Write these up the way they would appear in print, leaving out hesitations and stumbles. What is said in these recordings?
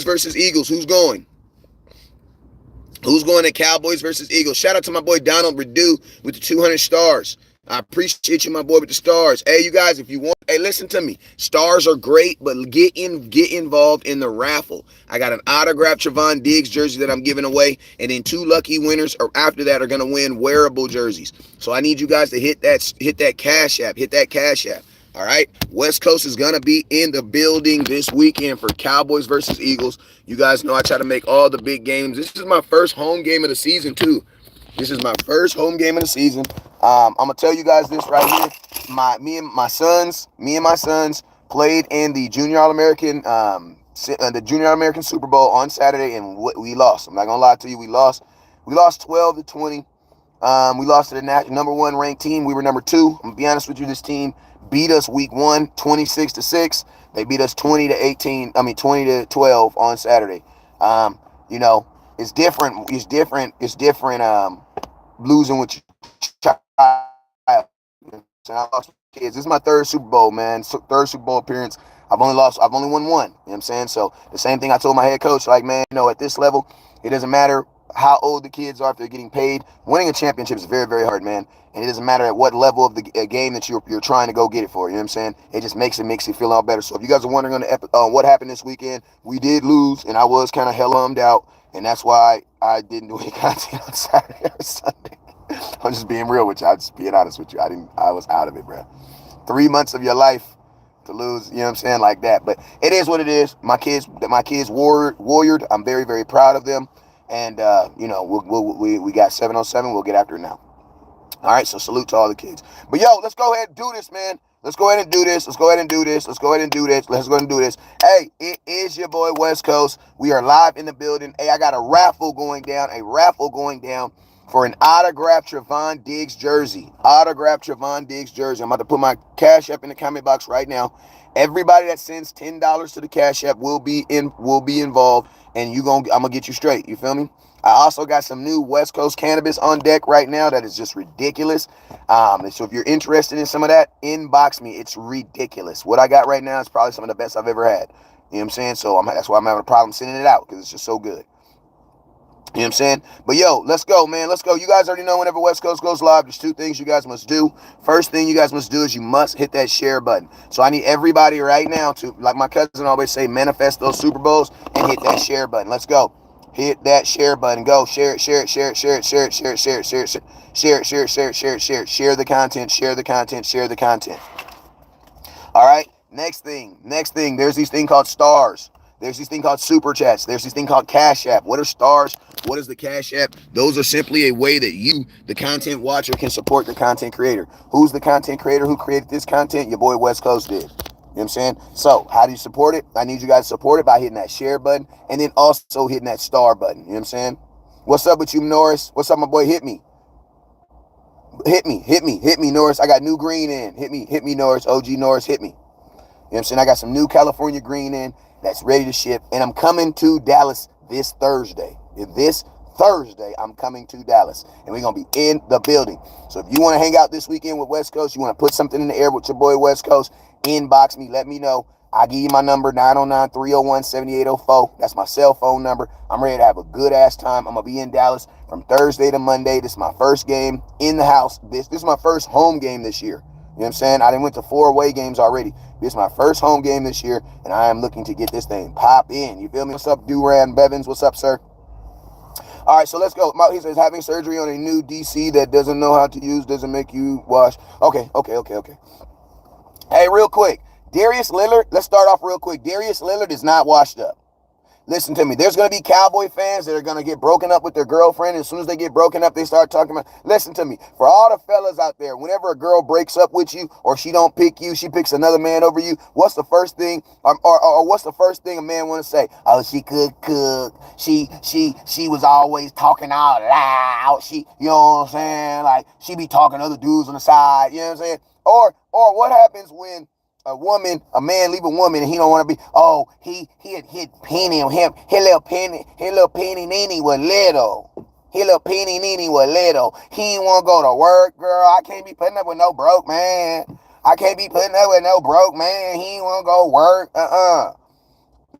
versus Eagles. Who's going? Who's going to Cowboys versus Eagles? Shout out to my boy Donald Redu with the 200 stars. I appreciate you, my boy, with the stars. Hey, you guys, if you want, hey, listen to me. Stars are great, but get involved in the raffle. I got an autographed Trevon Diggs jersey that I'm giving away, and then 2 lucky winners or after that are gonna win wearable jerseys. So I need you guys to hit that cash app, hit that cash app. All right, West Coast is gonna be in the building this weekend for Cowboys versus Eagles. You guys know I try to make all the big games. This is my first home game of the season too. This is my first home game of the season. I'm gonna tell you guys this right here. Me and my sons played in the Junior All American, Super Bowl on Saturday, and we lost. I'm not gonna lie to you, we lost. We lost 12-20. We lost to the number one ranked team. We were number two. I'm gonna be honest with you. This team beat us week 1, 26-6. They beat us 20-18. 20-12 on Saturday. You know, it's different. It's different. It's different. Losing with your child. And I lost kids. This is my third Super Bowl, man. Third Super Bowl appearance. I've only won one. You know what I'm saying? So the same thing I told my head coach, like, man, at this level, it doesn't matter how old the kids are if they're getting paid. Winning a championship is very, very hard, man. And it doesn't matter at what level of the game that you're trying to go get it for. You know what I'm saying? It just makes you feel a lot better. So if you guys are wondering on what happened this weekend, we did lose, and I was kind of hell bummed out, and that's why I didn't do any content on Saturday or Sunday. I'm just being real with you. I'm just being honest with you. I was out of it, bro. 3 months of your life to lose, you know what I'm saying, like that. But it is what it is. My kids warriored. I'm very, very proud of them. And we got 707. We'll get after it now. All right, so salute to all the kids. But yo, let's go ahead and do this, man. Let's go ahead and do this. Hey, it is your boy West Coast. We are live in the building. Hey, I got a raffle going down for an autographed Trevon Diggs jersey. I'm about to put my Cash App in the comment box right now. Everybody that sends $10 to the Cash App will be involved, and I'm gonna get you straight. You feel me? I also got some new West Coast cannabis on deck right now that is just ridiculous. And so if you're interested in some of that, inbox me. It's ridiculous. What I got right now is probably some of the best I've ever had. You know what I'm saying? So that's why I'm having a problem sending it out, because it's just so good. You know what I'm saying? But yo, let's go, man. Let's go. You guys already know whenever West Coast goes live, there's 2 things you guys must do. First thing you guys must do is you must hit that share button. So I need everybody right now to, like my cousin always say, manifest those Super Bowls and hit that share button. Let's go. Hit that share button. Go. Share it. Share the content. All right. Next thing. There's these thing called stars. There's this thing called super chats. There's this thing called Cash App. What are stars? What is the Cash App? Those are simply a way that you, the content watcher, can support the content creator. Who's the content creator who created this content? Your boy West Coast did. You know what I'm saying? So how do you support it? I need you guys to support it by hitting that share button and then also hitting that star button. You know what I'm saying? What's up with you, Norris? What's up, my boy? Hit me, Norris. I got new green in. Hit me, Norris. OG Norris, hit me. You know what I'm saying? I got some new California green in that's ready to ship, and I'm coming to Dallas this Thursday. I'm coming to Dallas, and we're going to be in the building. So if you want to hang out this weekend with West Coast, you want to put something in the air with your boy West Coast, inbox me, let me know. I'll give you my number, 909-301-7804. That's my cell phone number. I'm ready to have a good-ass time. I'm going to be in Dallas from Thursday to Monday. This is my first game in the house. This is my first home game this year. You know what I'm saying? I done went to 4 away games already. This is my first home game this year, and I am looking to get this thing pop in. You feel me? What's up, Duran Bevins? What's up, sir? All right, so let's go. He says, having surgery on a new DC that doesn't know how to use doesn't make you wash. Okay. Hey, real quick. Darius Leonard, let's start off real quick. Darius Leonard is not washed up. Listen to me. There's going to be Cowboy fans that are going to get broken up with their girlfriend. As soon as they get broken up, they start talking about, listen to me. For all the fellas out there, whenever a girl breaks up with you or she don't pick you, she picks another man over you, what's the first thing or what's the first thing a man want to say? Oh, she could cook. She was always talking out loud. You know what I'm saying? Like, she be talking to other dudes on the side. You know what I'm saying? Or what happens when a man leave a woman and he don't want to be, he hit penny on him. His little penny neeny was little. He ain't want to go to work, girl. I can't be putting up with no broke man. He ain't want to go work.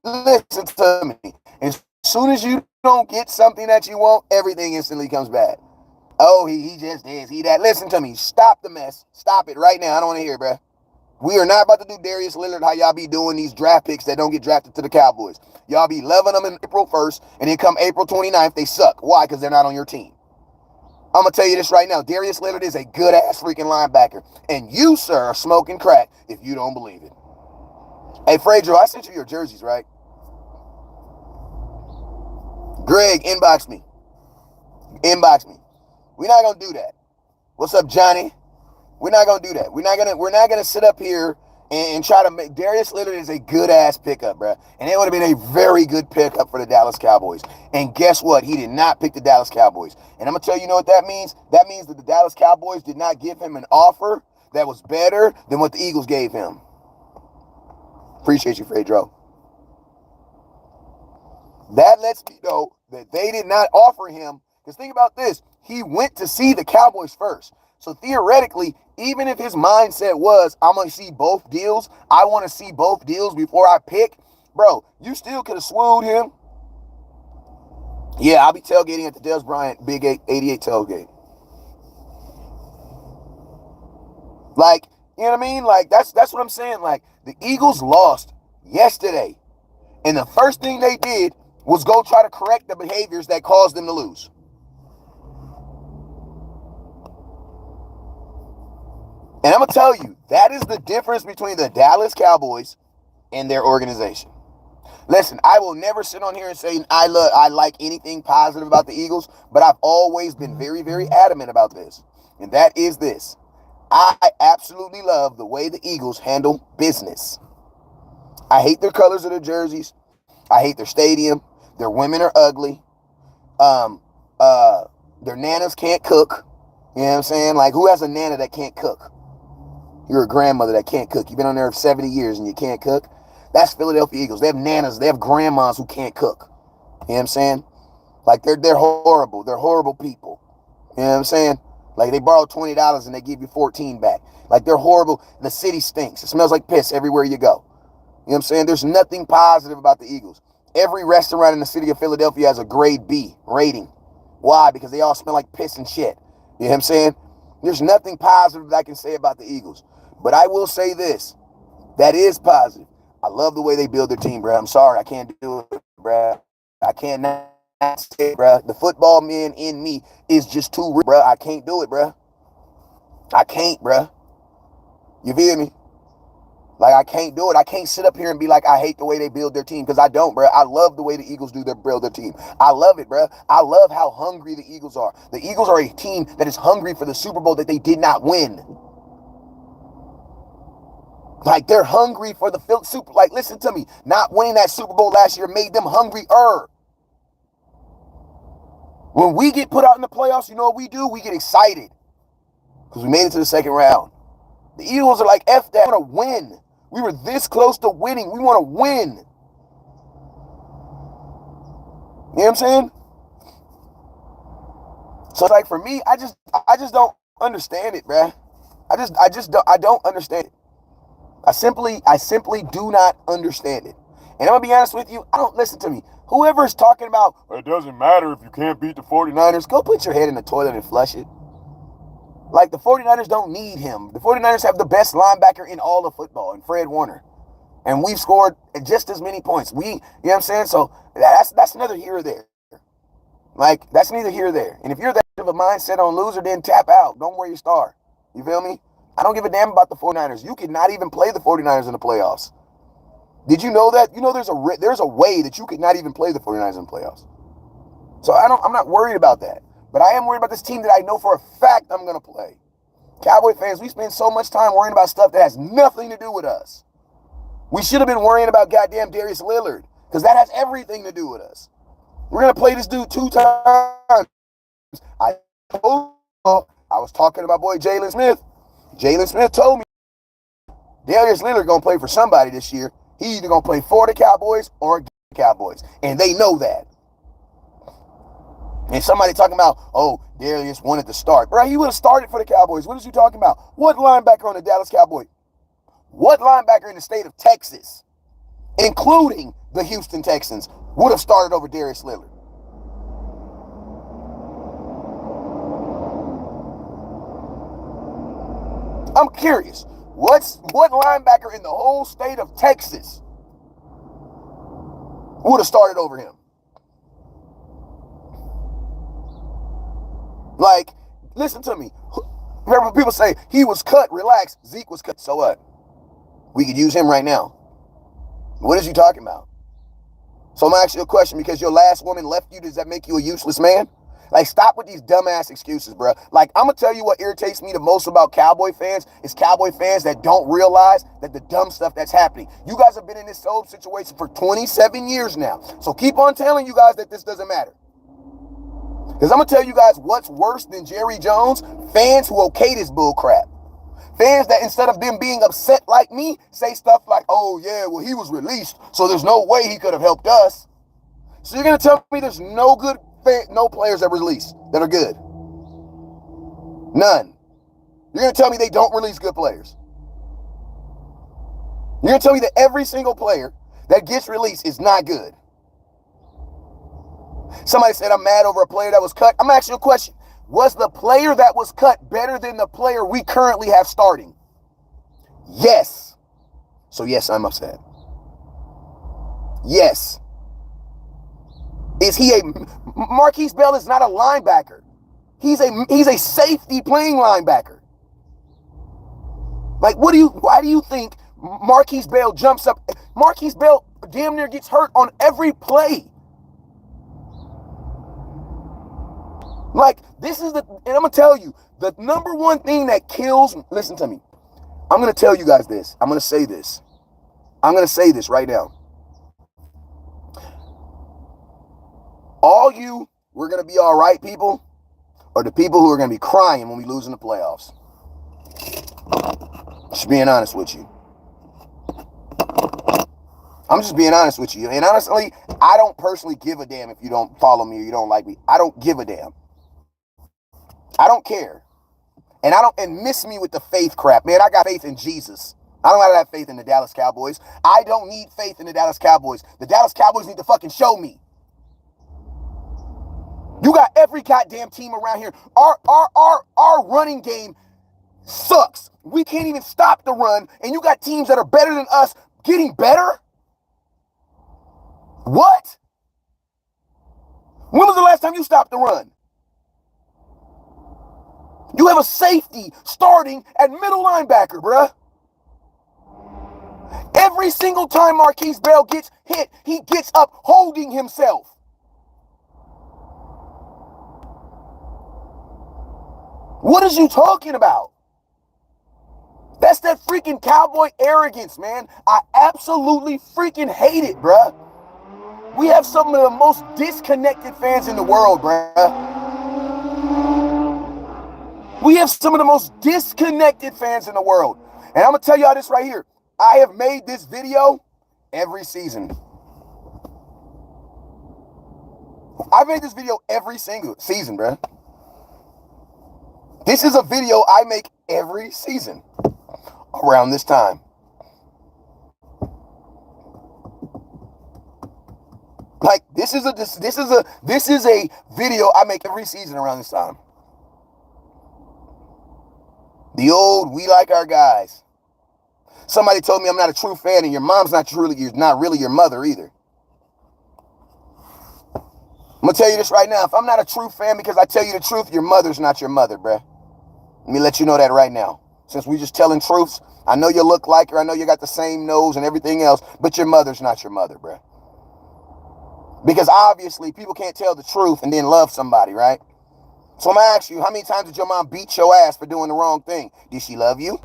Listen to me. As soon as you don't get something that you want, everything instantly comes bad. Oh, he just this, he that. Listen to me. Stop the mess. Stop it right now. I don't want to hear it, bruh. We are not about to do Darius Leonard how y'all be doing these draft picks that don't get drafted to the Cowboys. Y'all be loving them in April 1st, and then come April 29th, they suck. Why? Because they're not on your team. I'm going to tell you this right now. Darius Leonard is a good-ass freaking linebacker. And you, sir, are smoking crack if you don't believe it. Hey, Fredro, I sent you your jerseys, right? Greg, inbox me. Inbox me. We're not going to do that. What's up, Johnny? We're not going to do that. We're not gonna sit up here and try to make... Darius Leonard is a good-ass pickup, bro. And it would have been a very good pickup for the Dallas Cowboys. And guess what? He did not pick the Dallas Cowboys. And I'm going to tell you, you know what that means? That means that the Dallas Cowboys did not give him an offer that was better than what the Eagles gave him. Appreciate you, Fredro. That lets me know that they did not offer him. Because think about this. He went to see the Cowboys first. So theoretically, even if his mindset was, I'm going to see both deals, I want to see both deals before I pick, bro, you still could have swooned him. Yeah, I'll be tailgating at the Des Bryant Big 88 tailgate. Like, you know what I mean? Like, that's what I'm saying. Like, the Eagles lost yesterday. And the first thing they did was go try to correct the behaviors that caused them to lose. And I'm going to tell you, that is the difference between the Dallas Cowboys and their organization. Listen, I will never sit on here and say I like anything positive about the Eagles, but I've always been very, very adamant about this. And that is this. I absolutely love the way the Eagles handle business. I hate their colors of their jerseys. I hate their stadium. Their women are ugly. Their nanas can't cook. You know what I'm saying? Like, who has a nana that can't cook? You're a grandmother that can't cook. You've been on there for 70 years and you can't cook. That's Philadelphia Eagles. They have nanas. They have grandmas who can't cook. You know what I'm saying? Like, they're horrible. They're horrible people. You know what I'm saying? Like, they borrow $20 and they give you 14 back. Like, they're horrible. The city stinks. It smells like piss everywhere you go. You know what I'm saying? There's nothing positive about the Eagles. Every restaurant in the city of Philadelphia has a grade B rating. Why? Because they all smell like piss and shit. You know what I'm saying? There's nothing positive that I can say about the Eagles. But I will say this. That is positive. I love the way they build their team, bro. I'm sorry. I can't do it, bro. I cannot say it, bro. The football man in me is just too real, bro. I can't do it, bro. I can't, bro. You feel me? Like, I can't do it. I can't sit up here and be like, I hate the way they build their team, because I don't, bro. I love the way the Eagles build their team. I love it, bro. I love how hungry the Eagles are. The Eagles are a team that is hungry for the Super Bowl that they did not win. Like, they're hungry for the Super. Like, listen to me. Not winning that Super Bowl last year made them hungrier. When we get put out in the playoffs, you know what we do? We get excited because we made it to the second round. The Eagles are like, F that. We want to win. We were this close to winning. We want to win. You know what I'm saying? So, like, for me, I just don't understand it, bruh. I don't understand it. I simply do not understand it. And I'm going to be honest with you, listen to me. Whoever's talking about, it doesn't matter if you can't beat the 49ers, go put your head in the toilet and flush it. Like, the 49ers don't need him. The 49ers have the best linebacker in all of football, in Fred Warner. And we've scored just as many points. You know what I'm saying? So that's neither here or there. Like, that's neither here or there. And if you're that of a mindset on loser, then tap out. Don't wear your star. You feel me? I don't give a damn about the 49ers. You could not even play the 49ers in the playoffs. Did you know that? You know there's a way that you could not even play the 49ers in the playoffs. So I'm not worried about that. But I am worried about this team that I know for a fact I'm going to play. Cowboy fans, we spend so much time worrying about stuff that has nothing to do with us. We should have been worrying about goddamn Darius Leonard, because that has everything to do with us. We're going to play this dude 2 times. I was talking to my boy Jalen Smith. Jalen Smith told me Darius Leonard going to play for somebody this year. He either going to play for the Cowboys or against the Cowboys. And they know that. And somebody talking about, oh, Darius wanted to start. Right, he would have started for the Cowboys. What is you talking about? What linebacker on the Dallas Cowboys? What linebacker in the state of Texas including the Houston Texans, would have started over Darius Leonard. I'm curious, what linebacker in the whole state of Texas would have started over him? Like, listen to me. Remember, people say he was cut, relax. Zeke was cut. So what? We could use him right now. What is you talking about? So I'm going to ask you a question. Because your last woman left you, does that make you a useless man? Like, stop with these dumbass excuses, bro. Like, I'm going to tell you what irritates me the most about Cowboy fans is Cowboy fans that don't realize that the dumb stuff that's happening. You guys have been in this whole situation for 27 years now. So keep on telling you guys that this doesn't matter. Because I'm going to tell you guys what's worse than Jerry Jones. Fans who okay this bull crap. Fans that instead of them being upset like me, say stuff like, oh yeah, well he was released, so there's no way he could have helped us. So you're going to tell me there's no players that release that are good? None. You're going to tell me they don't release good players? You're going to tell me that every single player that gets released is not good? Somebody said I'm mad over a player that was cut. I'm asking you a question. Was the player that was cut better than the player we currently have starting? Yes. So yes, I'm upset. Yes. Marquise Bell is not a linebacker. He's a safety playing linebacker. Like, why do you think Marquise Bell jumps up? Marquise Bell damn near gets hurt on every play. Like, and I'm going to tell you, the number one thing that kills, listen to me. I'm going to tell you guys this. I'm going to say this. I'm going to say this right now. All you, we're going to be all right people, are the people who are going to be crying when we lose in the playoffs. Just being honest with you. I'm just being honest with you. And honestly, I don't personally give a damn if you don't follow me or you don't like me. I don't give a damn. I don't care. And miss me with the faith crap. Man, I got faith in Jesus. I don't have faith in the Dallas Cowboys. I don't need faith in the Dallas Cowboys. The Dallas Cowboys need to fucking show me. You got every goddamn team around here. Our running game sucks. We can't even stop the run. And you got teams that are better than us getting better? What? When was the last time you stopped the run? You have a safety starting at middle linebacker, bruh. Every single time Marquise Bell gets hit, he gets up holding himself. What is you talking about? That's that freaking Cowboy arrogance, man. I absolutely freaking hate it, bruh. We have some of the most disconnected fans in the world, bruh. We have some of the most disconnected fans in the world. And I'm going to tell y'all this right here. I have made this video every season. I've made this video every single season, bruh. This is a video I make every season around this time. Like, this is a video I make every season around this time. The old, we like our guys. Somebody told me I'm not a true fan, and your mom's not really your mother either. I'm going to tell you this right now. If I'm not a true fan because I tell you the truth, your mother's not your mother, bruh. Let me let you know that right now. Since we just telling truths, I know you look like her. I know you got the same nose and everything else, but your mother's not your mother, bruh. Because obviously people can't tell the truth and then love somebody, right? So I'm going to ask you, how many times did your mom beat your ass for doing the wrong thing? Did she love you?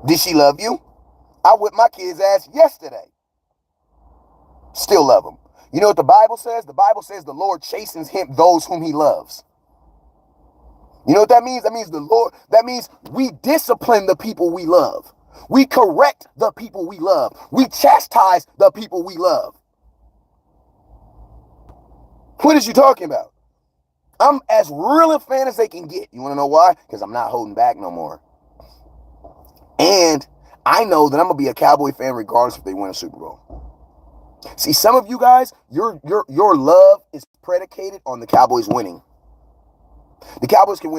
Did she love you? I whipped my kid's ass yesterday. Still love him. You know what the Bible says? The Bible says the Lord chastens those whom he loves. You know what that means? That means we discipline the people we love. We correct the people we love. We chastise the people we love. What is you talking about? I'm as real a fan as they can get. You want to know why? Because I'm not holding back no more. And I know that I'm going to be a Cowboy fan regardless if they win a Super Bowl. See, some of you guys, your love is predicated on the Cowboys winning. The Cowboys could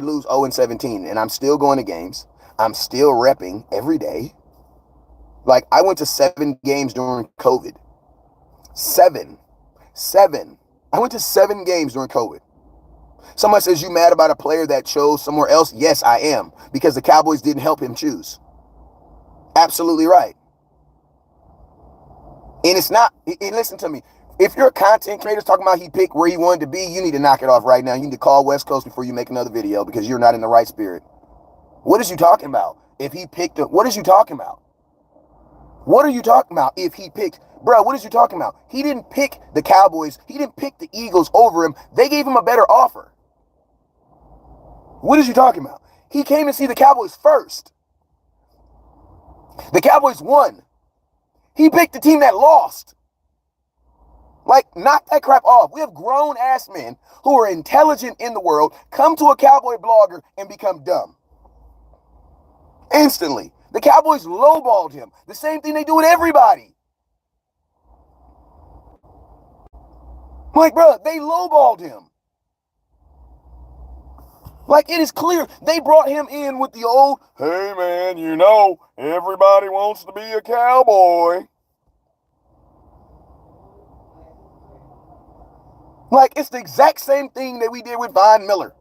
lose 0-17, and I'm still going to games. I'm still repping every day. Like, I went to 7 games during COVID. 7. I went to 7 games during COVID. Somebody says, you mad about a player that chose somewhere else? Yes, I am, because the Cowboys didn't help him choose. Absolutely right. And it's not, and listen to me, if you're a content creator talking about he picked where he wanted to be, you need to knock it off right now. You need to call West Coast before you make another video, because you're not in the right spirit. What is you talking about? If he picked what is you talking about? What are you talking about if he picked? Bro, what is you talking about? He didn't pick the Cowboys. He didn't pick the Eagles over him. They gave him a better offer. What is you talking about? He came to see the Cowboys first. The Cowboys won. He picked the team that lost. Like, knock that crap off. We have grown-ass men who are intelligent in the world come to a Cowboy blogger and become dumb. Instantly. The Cowboys lowballed him. The same thing they do with everybody. Like, bro, they lowballed him. Like, it is clear. They brought him in with the old, hey, man, you know, everybody wants to be a Cowboy. Like, it's the exact same thing that we did with Von Miller.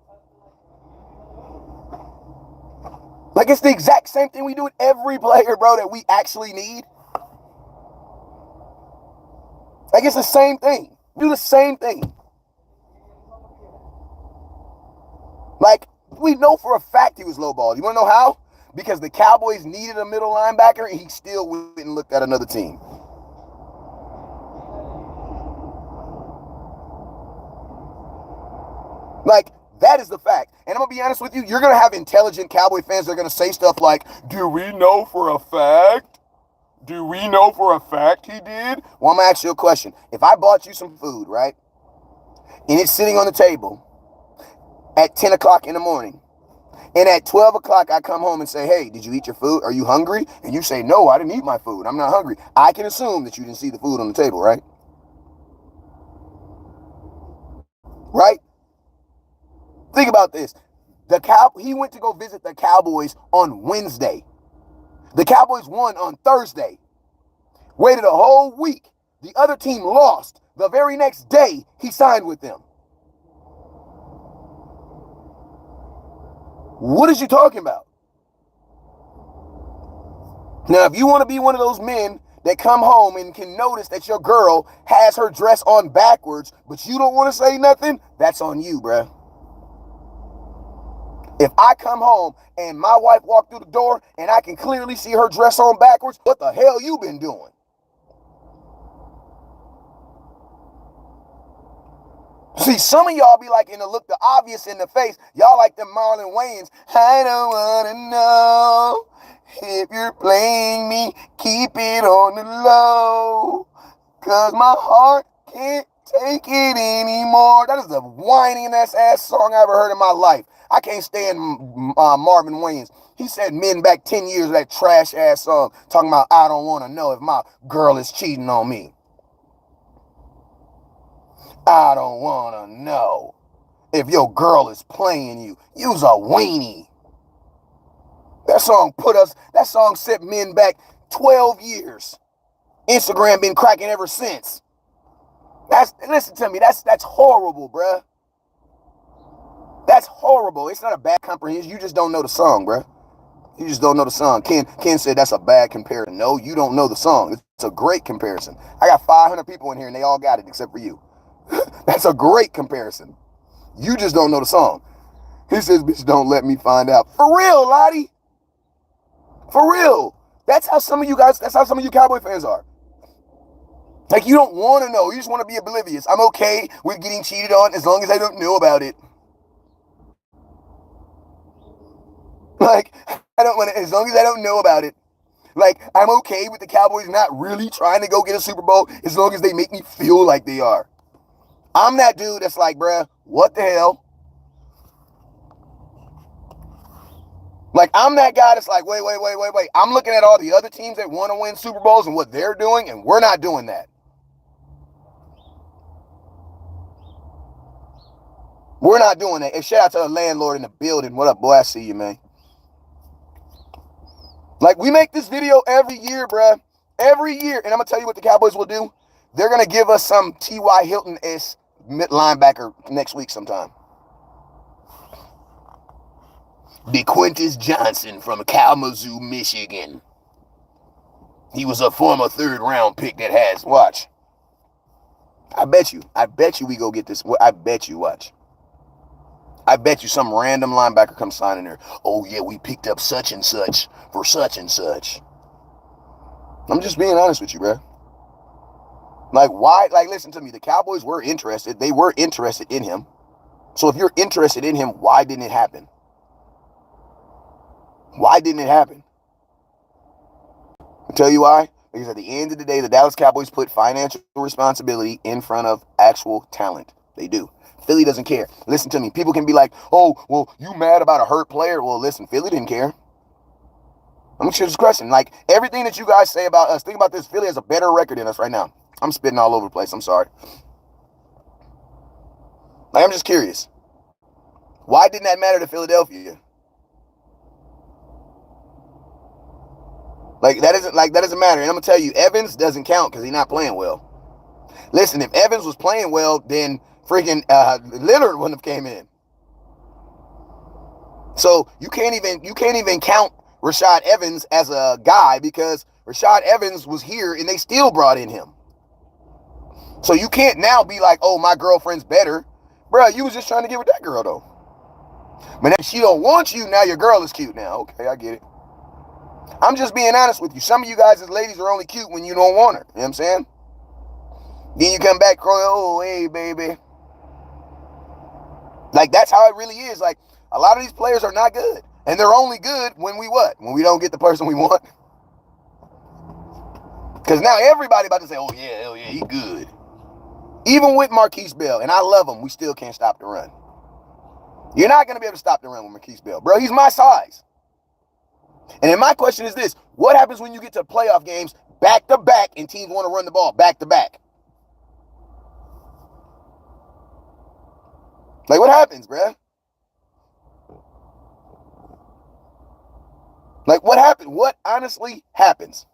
Like, it's the exact same thing we do with every player, bro, that we actually need. Like, it's the same thing. We do the same thing. Like, we know for a fact he was lowballed. You want to know how? Because the Cowboys needed a middle linebacker, and he still went and looked at another team. Like, that is the fact. And I'm going to be honest with you, you're going to have intelligent Cowboy fans that are going to say stuff like, do we know for a fact? Do we know for a fact he did? Well, I'm going to ask you a question. If I bought you some food, right, and it's sitting on the table at 10 o'clock in the morning, and at 12 o'clock I come home and say, hey, did you eat your food? Are you hungry? And you say, no, I didn't eat my food. I'm not hungry. I can assume that you didn't see the food on the table, right? Right? Think about this. He went to go visit the Cowboys on Wednesday. The Cowboys won on Thursday. Waited a whole week. The other team lost. The very next day, he signed with them. What is you talking about? Now, if you want to be one of those men that come home and can notice that your girl has her dress on backwards, but you don't want to say nothing, that's on you, bruh. If I come home and my wife walked through the door and I can clearly see her dress on backwards, what the hell you been doing? See, some of y'all be like, and to look the obvious in the face, y'all like them Marlon Wayans. I don't want to know if you're playing me, keep it on the low, cause my heart can't take it anymore. That is the whining-ass song I ever heard in my life. I can't stand Marvin Wayans. He said men back 10 years of that trash-ass song talking about I don't want to know if my girl is cheating on me. I don't want to know if your girl is playing you. You's a weenie. That song set men back 12 years. Instagram been cracking ever since. Listen to me, that's horrible, bruh. That's horrible. It's not a bad comprehension. You just don't know the song, bruh. You just don't know the song. Ken said that's a bad comparison. No, you don't know the song. It's a great comparison. I got 500 people in here and they all got it except for you. That's a great comparison. You just don't know the song. He says, bitch, don't let me find out. For real, Lottie. For real. That's how some of you Cowboy fans are. Like, you don't want to know. You just want to be oblivious. I'm okay with getting cheated on as long as I don't know about it. Like, I don't want to, as long as I don't know about it. Like, I'm okay with the Cowboys not really trying to go get a Super Bowl as long as they make me feel like they are. I'm that dude that's like, bruh, what the hell? Like, I'm that guy that's like, wait. I'm looking at all the other teams that want to win Super Bowls and what they're doing, and we're not doing that. We're not doing that. And shout out to the landlord in the building. What up, boy? I see you, man. Like, we make this video every year, bruh. Every year. And I'm going to tell you what the Cowboys will do. They're going to give us some T.Y. Hilton-esque linebacker next week sometime. DeQuintus Johnson from Kalamazoo, Michigan. He was a former third-round pick that has. Watch. I bet you we go get this. I bet you, watch. I bet you some random linebacker comes signing there. Oh, yeah, we picked up such and such for such and such. I'm just being honest with you, bro. Like, why? Like, listen to me. The Cowboys were interested. They were interested in him. So if you're interested in him, why didn't it happen? Why didn't it happen? I'll tell you why. Because at the end of the day, the Dallas Cowboys put financial responsibility in front of actual talent. They do. Philly doesn't care. Listen to me. People can be like, oh, well, you mad about a hurt player? Well, listen, Philly didn't care. I'm going to this question. Like, everything that you guys say about us, think about this. Philly has a better record than us right now. I'm spitting all over the place. I'm sorry. Like, I'm just curious. Why didn't that matter to Philadelphia? Like, that doesn't matter. And I'm going to tell you, Evans doesn't count because he's not playing well. Listen, if Evans was playing well, then freaking Leonard wouldn't have came in. So you can't even count Rashad Evans as a guy because Rashad Evans was here and they still brought in him. So you can't now be like, oh, my girlfriend's better. Bruh, you was just trying to get with that girl, though. But if she don't want you, now your girl is cute now. Okay, I get it. I'm just being honest with you. Some of you guys as ladies are only cute when you don't want her. You know what I'm saying? Then you come back crying, oh, hey, baby. Like, that's how it really is. Like, a lot of these players are not good. And they're only good when we what? When we don't get the person we want. Because now everybody about to say, oh, yeah, hell yeah, he good. Even with Marquise Bell, and I love him, we still can't stop the run. You're not going to be able to stop the run with Marquise Bell. Bro, he's my size. And then my question is this. What happens when you get to playoff games back-to-back and teams want to run the ball back-to-back? Like, what happens, bruh? Like, what happened? What honestly happens?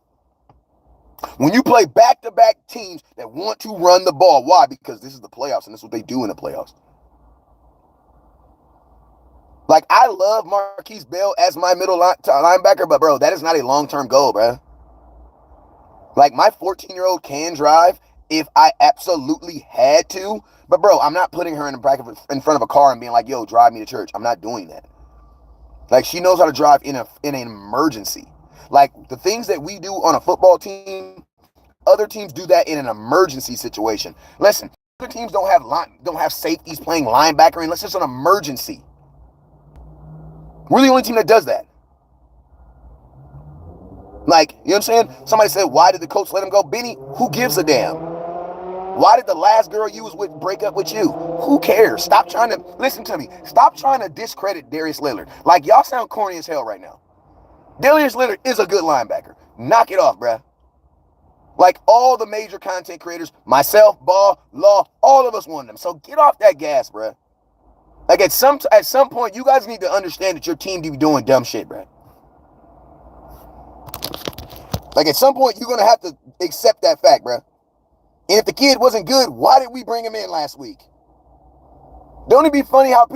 When you play back-to-back teams that want to run the ball. Why? Because this is the playoffs, and this is what they do in the playoffs. Like, I love Marquise Bell as my middle linebacker, but, bro, that is not a long-term goal, bro. Like, my 14-year-old can drive if I absolutely had to. But, bro, I'm not putting her in front of a car and being like, yo, drive me to church. I'm not doing that. Like, she knows how to drive in an emergency. Like, the things that we do on a football team, other teams do that in an emergency situation. Listen, other teams don't have safeties playing linebacker unless it's an emergency. We're the only team that does that. Like, you know what I'm saying? Somebody said, why did the coach let him go? Benny, who gives a damn? Why did the last girl you was with break up with you? Who cares? Stop trying to, listen to me. Stop trying to discredit Darius Leonard. Like, y'all sound corny as hell right now. Darius Leonard is a good linebacker. Knock it off, bruh. Like, all the major content creators, myself, Ball, Law, all of us want them. So get off that gas, bruh. Like, at some point, you guys need to understand that your team be doing dumb shit, bruh. Like, at some point, you're going to have to accept that fact, bruh. And if the kid wasn't good, why did we bring him in last week? Don't it be funny how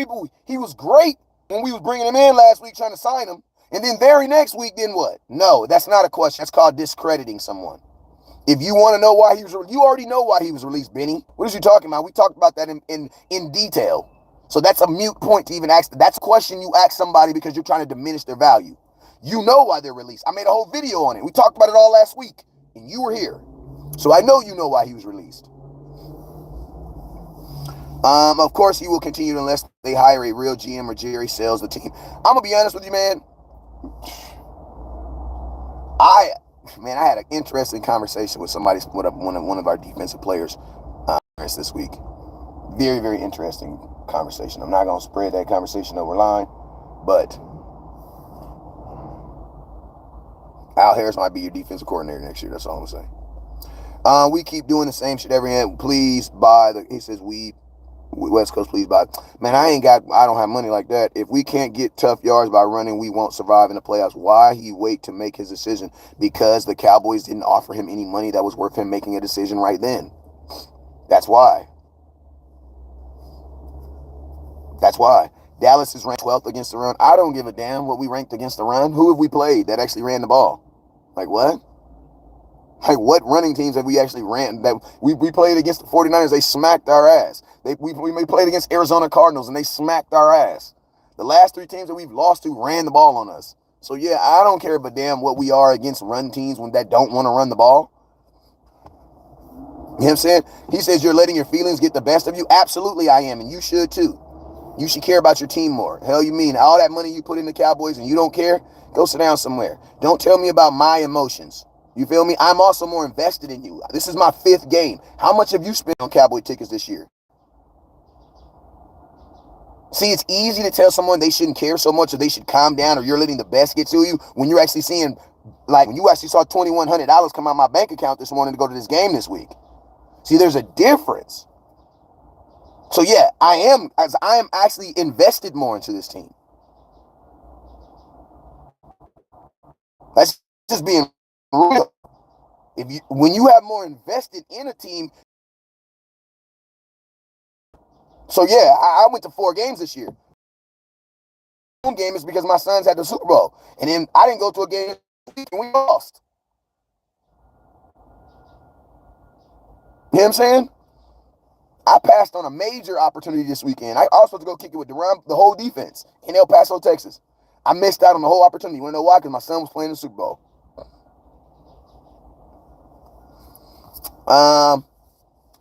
he was great when we was bringing him in last week trying to sign him, and then very next week, then what? No, that's not a question. That's called discrediting someone. If you want to know why you already know why he was released, Benny. What is you talking about? We talked about that in detail. So that's a mute point to even ask. That's a question you ask somebody because you're trying to diminish their value. You know why they're released. I made a whole video on it. We talked about it all last week, and you were here. So I know you know why he was released. Of course, he will continue unless they hire a real GM or Jerry sells the team. I'm going to be honest with you, man. I had an interesting conversation with somebody, one of our defensive players this week. Very, very interesting conversation. I'm not going to spread that conversation over line, but Al Harris might be your defensive coordinator next year. That's all I'm saying. We keep doing the same shit every end. Please buy the. He says we West Coast, please buy. Man, I don't have money like that. If we can't get tough yards by running, we won't survive in the playoffs. Why he wait to make his decision? Because the Cowboys didn't offer him any money that was worth him making a decision right then. That's why. That's why. Dallas is ranked 12th against the run. I don't give a damn what we ranked against the run. Who have we played that actually ran the ball? Like what? Like what running teams have we actually ran? That we played against the 49ers, they smacked our ass. We played against Arizona Cardinals and they smacked our ass. The last 3 teams that we've lost to ran the ball on us. So yeah, I don't care but damn what we are against run teams that don't want to run the ball. You know what I'm saying? He says you're letting your feelings get the best of you. Absolutely I am, and you should too. You should care about your team more. Hell, you mean all that money you put in the Cowboys and you don't care? Go sit down somewhere. Don't tell me about my emotions. You feel me? I'm also more invested in you. This is my 5th game. How much have you spent on Cowboy tickets this year? See, it's easy to tell someone they shouldn't care so much or they should calm down or you're letting the best get to you when you're actually seeing, like when you actually saw $2,100 come out of my bank account this morning to go to this game this week. See, there's a difference. So yeah, I am actually invested more into this team. That's just being real. When you have more invested in a team. So yeah, I went to 4 games this year. One game is because my sons had the Super Bowl, and then I didn't go to a game and we lost. You know what I'm saying? I passed on a major opportunity this weekend. I was supposed to go kick it with the whole defense in El Paso, Texas. I missed out on the whole opportunity. You want to know why? Because my son was playing the Super Bowl.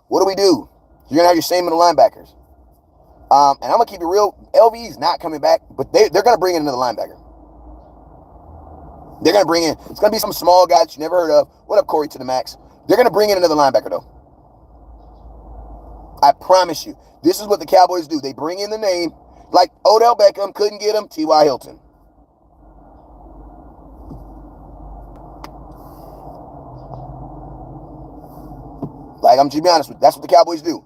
What do we do? You're going to have your same middle linebackers. And I'm going to keep it real. LV's not coming back, but they're going to bring in another linebacker. They're going to bring in, it's going to be some small guy that you never heard of. What up, Corey to the max? They're going to bring in another linebacker, though. I promise you. This is what the Cowboys do. They bring in the name. Like Odell Beckham, couldn't get him, T.Y. Hilton. Like, I'm just be honest with you. That's what the Cowboys do.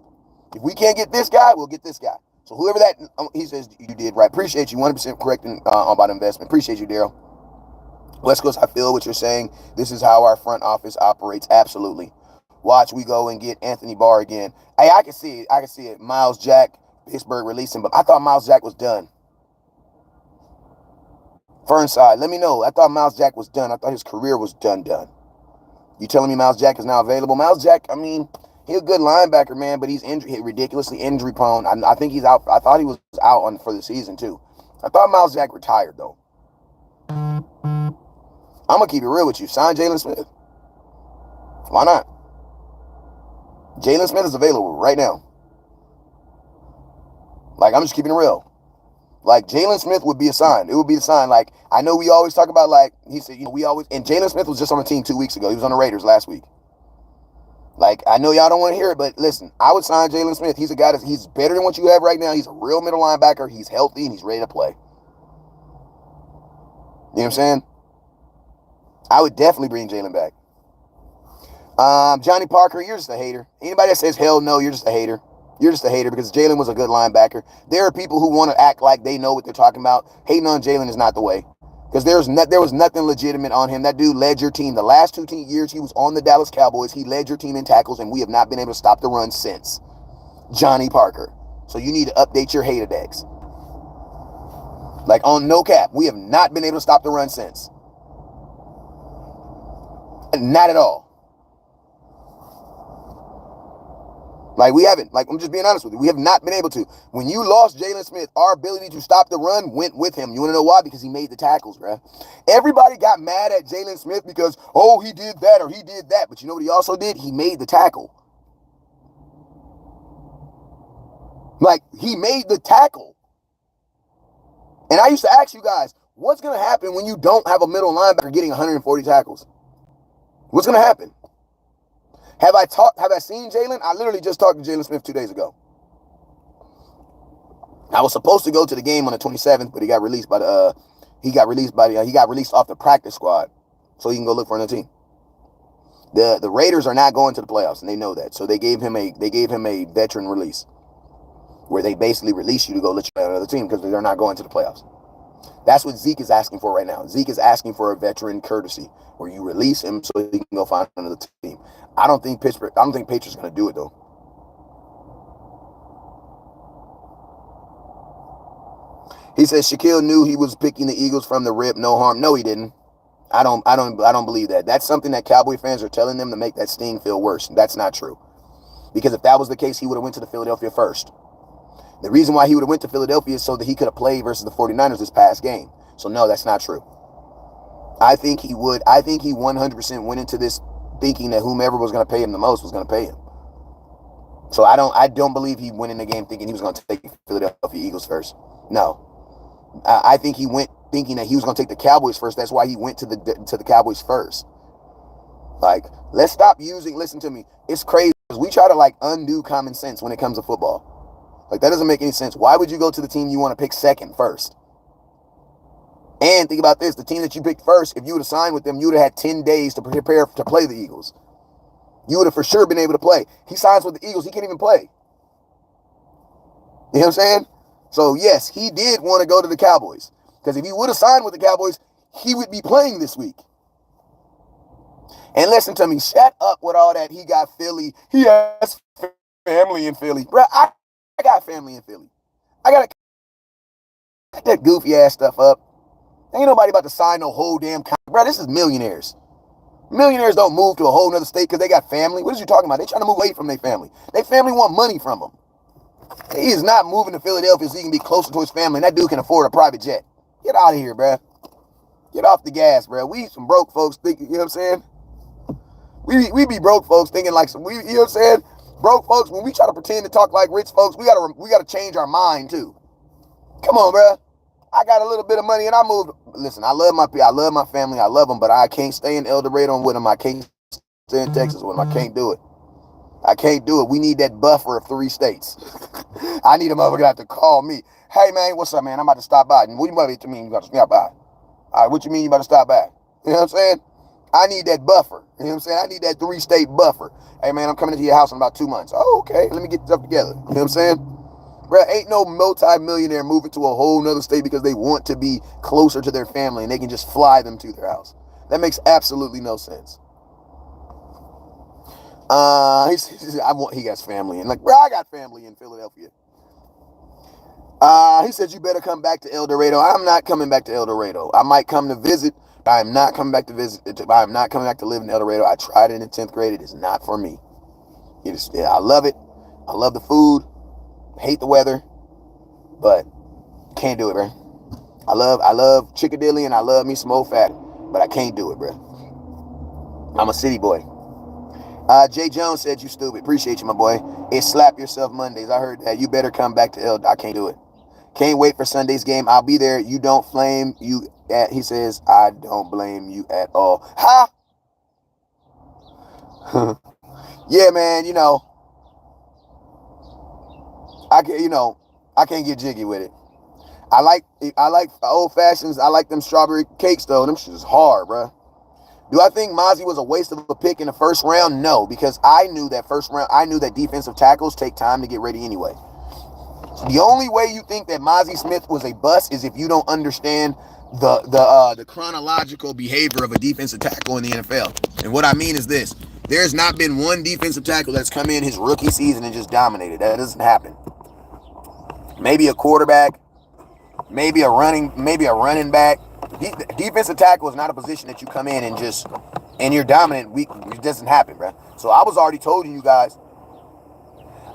If we can't get this guy, we'll get this guy. So whoever that, he says you did right. Appreciate you. 100% correct about investment. Appreciate you, Daryl. West Coast, I feel what you're saying. This is how our front office operates. Absolutely. Watch, we go and get Anthony Barr again. Hey, I can see it. I can see it. Miles Jack, Pittsburgh releasing, but I thought Miles Jack was done. Fernside, let me know. I thought Miles Jack was done. I thought his career was done. You telling me Miles Jack is now available? Miles Jack, I mean, he's a good linebacker, man, but he's ridiculously injury prone. I think he's out. I thought he was out for the season, too. I thought Miles Jack retired, though. I'm going to keep it real with you. Sign Jalen Smith. Why not? Jalen Smith is available right now. Like, I'm just keeping it real. Like, Jalen Smith would be a sign. It would be a sign. Like, I know we always talk about, like, he said, we always, and Jalen Smith was just on the team 2 weeks ago. He was on the Raiders last week. Like, I know y'all don't want to hear it, but listen, I would sign Jalen Smith. He's a guy he's better than what you have right now. He's a real middle linebacker. He's healthy, and he's ready to play. You know what I'm saying? I would definitely bring Jalen back. Johnny Parker, you're just a hater. Anybody that says hell no, you're just a hater. You're just a hater because Jalen was a good linebacker. There are people who want to act like they know what they're talking about. Hating on Jalen is not the way. Because there was nothing legitimate on him. That dude led your team. The last 2 years he was on the Dallas Cowboys, he led your team in tackles, and we have not been able to stop the run since. Johnny Parker. So you need to update your hater decks. Like, on no cap, we have not been able to stop the run since. Not at all. Like, we haven't. Like, I'm just being honest with you. We have not been able to. When you lost Jalen Smith, our ability to stop the run went with him. You want to know why? Because he made the tackles, bro. Everybody got mad at Jalen Smith because, oh, he did that or he did that. But you know what he also did? He made the tackle. Like, he made the tackle. And I used to ask you guys, what's going to happen when you don't have a middle linebacker getting 140 tackles? What's going to happen? Have I seen Jalen? I literally just talked to Jalen Smith 2 days ago. I was supposed to go to the game on the 27th, but he got released off the practice squad. so he can go look for another team. The Raiders are not going to the playoffs, and they know that. So they gave him a veteran release, where they basically release you to go let you play on another team because they're not going to the playoffs. That's what Zeke is asking for right now. Zeke is asking for a veteran courtesy, where you release him so he can go find another team. I don't think Patriots are going to do it though. He says Shaquille knew he was picking the Eagles from the rip, no harm. No, he didn't. I don't believe that. That's something that Cowboy fans are telling them to make that sting feel worse. That's not true. Because if that was the case, he would have went to the Philadelphia first. The reason why he would have went to Philadelphia is so that he could have played versus the 49ers this past game. So no, that's not true. I think he would. I think he 100% went into this thinking that whomever was going to pay him the most was going to pay him. So I don't believe he went in the game thinking he was going to take the Philadelphia Eagles first. No. I think he went thinking that he was going to take the Cowboys first. That's why he went to the Cowboys first. Like, let's stop using, listen to me. It's crazy because we try to like undo common sense when it comes to football. Like, that doesn't make any sense. Why would you go to the team you want to pick second first? And think about this. The team that you picked first, if you would have signed with them, you would have had 10 days to prepare to play the Eagles. You would have for sure been able to play. He signs with the Eagles. He can't even play. You know what I'm saying? So, yes, he did want to go to the Cowboys. Because if he would have signed with the Cowboys, he would be playing this week. And listen to me, shut up with all that. He got Philly. He has family in Philly. Bro, I got family in Philly. I got to cut that goofy ass stuff up. Ain't nobody about to sign no whole damn contract. Bro, this is millionaires. Millionaires don't move to a whole nother state because they got family. What are you talking about? They trying to move away from their family. Their family want money from them. He is not moving to Philadelphia so he can be closer to his family, and that dude can afford a private jet. Get out of here, bro. Get off the gas, bro. We some broke folks thinking, you know what I'm saying? We be broke folks thinking like some, you know what I'm saying? Broke folks, when we try to pretend to talk like rich folks, we gotta change our mind too. Come on, bro. I got a little bit of money and I moved. Listen, I love my family. I love them, but I can't stay in El Dorado with them. I can't stay in Texas with them. I can't do it. I can't do it. We need that buffer of 3 states. I need a motherfucker to have to call me. Hey, man, what's up, man? I'm about to stop by. What do you mean you about to stop by? All right, what you mean you about to stop by? You know what I'm saying? I need that buffer. You know what I'm saying? I need that 3-state buffer. Hey, man, I'm coming into your house in about 2 months. Oh, okay. Let me get stuff together. You know what I'm saying? Bro, ain't no multi-millionaire moving to a whole nother state because they want to be closer to their family and they can just fly them to their house. That makes absolutely no sense. He got family. And like, bro, I got family in Philadelphia. He said, you better come back to El Dorado. I'm not coming back to El Dorado. I might come to visit. But I'm not coming back to visit. I'm not coming back to live in El Dorado. I tried it in 10th grade. It is not for me. I love it. I love the food. Hate the weather. But can't do it, bro. I love chickadilly and I love me some old fatty. But I can't do it, bro. I'm a city boy. Jay Jones said you stupid. Appreciate you, my boy. It's Slap Yourself Mondays. I heard that. You better come back to El. I can't do it. Can't wait for Sunday's game. I'll be there. You don't flame you at. He says, I don't blame you at all. Ha! Yeah, man, I can't get jiggy with it. I like old fashions. I like them strawberry cakes though. Them shit is hard, bro. Do I think Mozzie was a waste of a pick in the first round? No, because I knew that defensive tackles take time to get ready anyway. The only way you think that Mozzie Smith was a bust is if you don't understand the chronological behavior of a defensive tackle in the NFL. And what I mean is this. There's not been one defensive tackle that's come in his rookie season and just dominated. That doesn't happen. Maybe a quarterback, maybe a running back. Defensive tackle is not a position that you come in and you're dominant. It doesn't happen, bro. So I was already telling you guys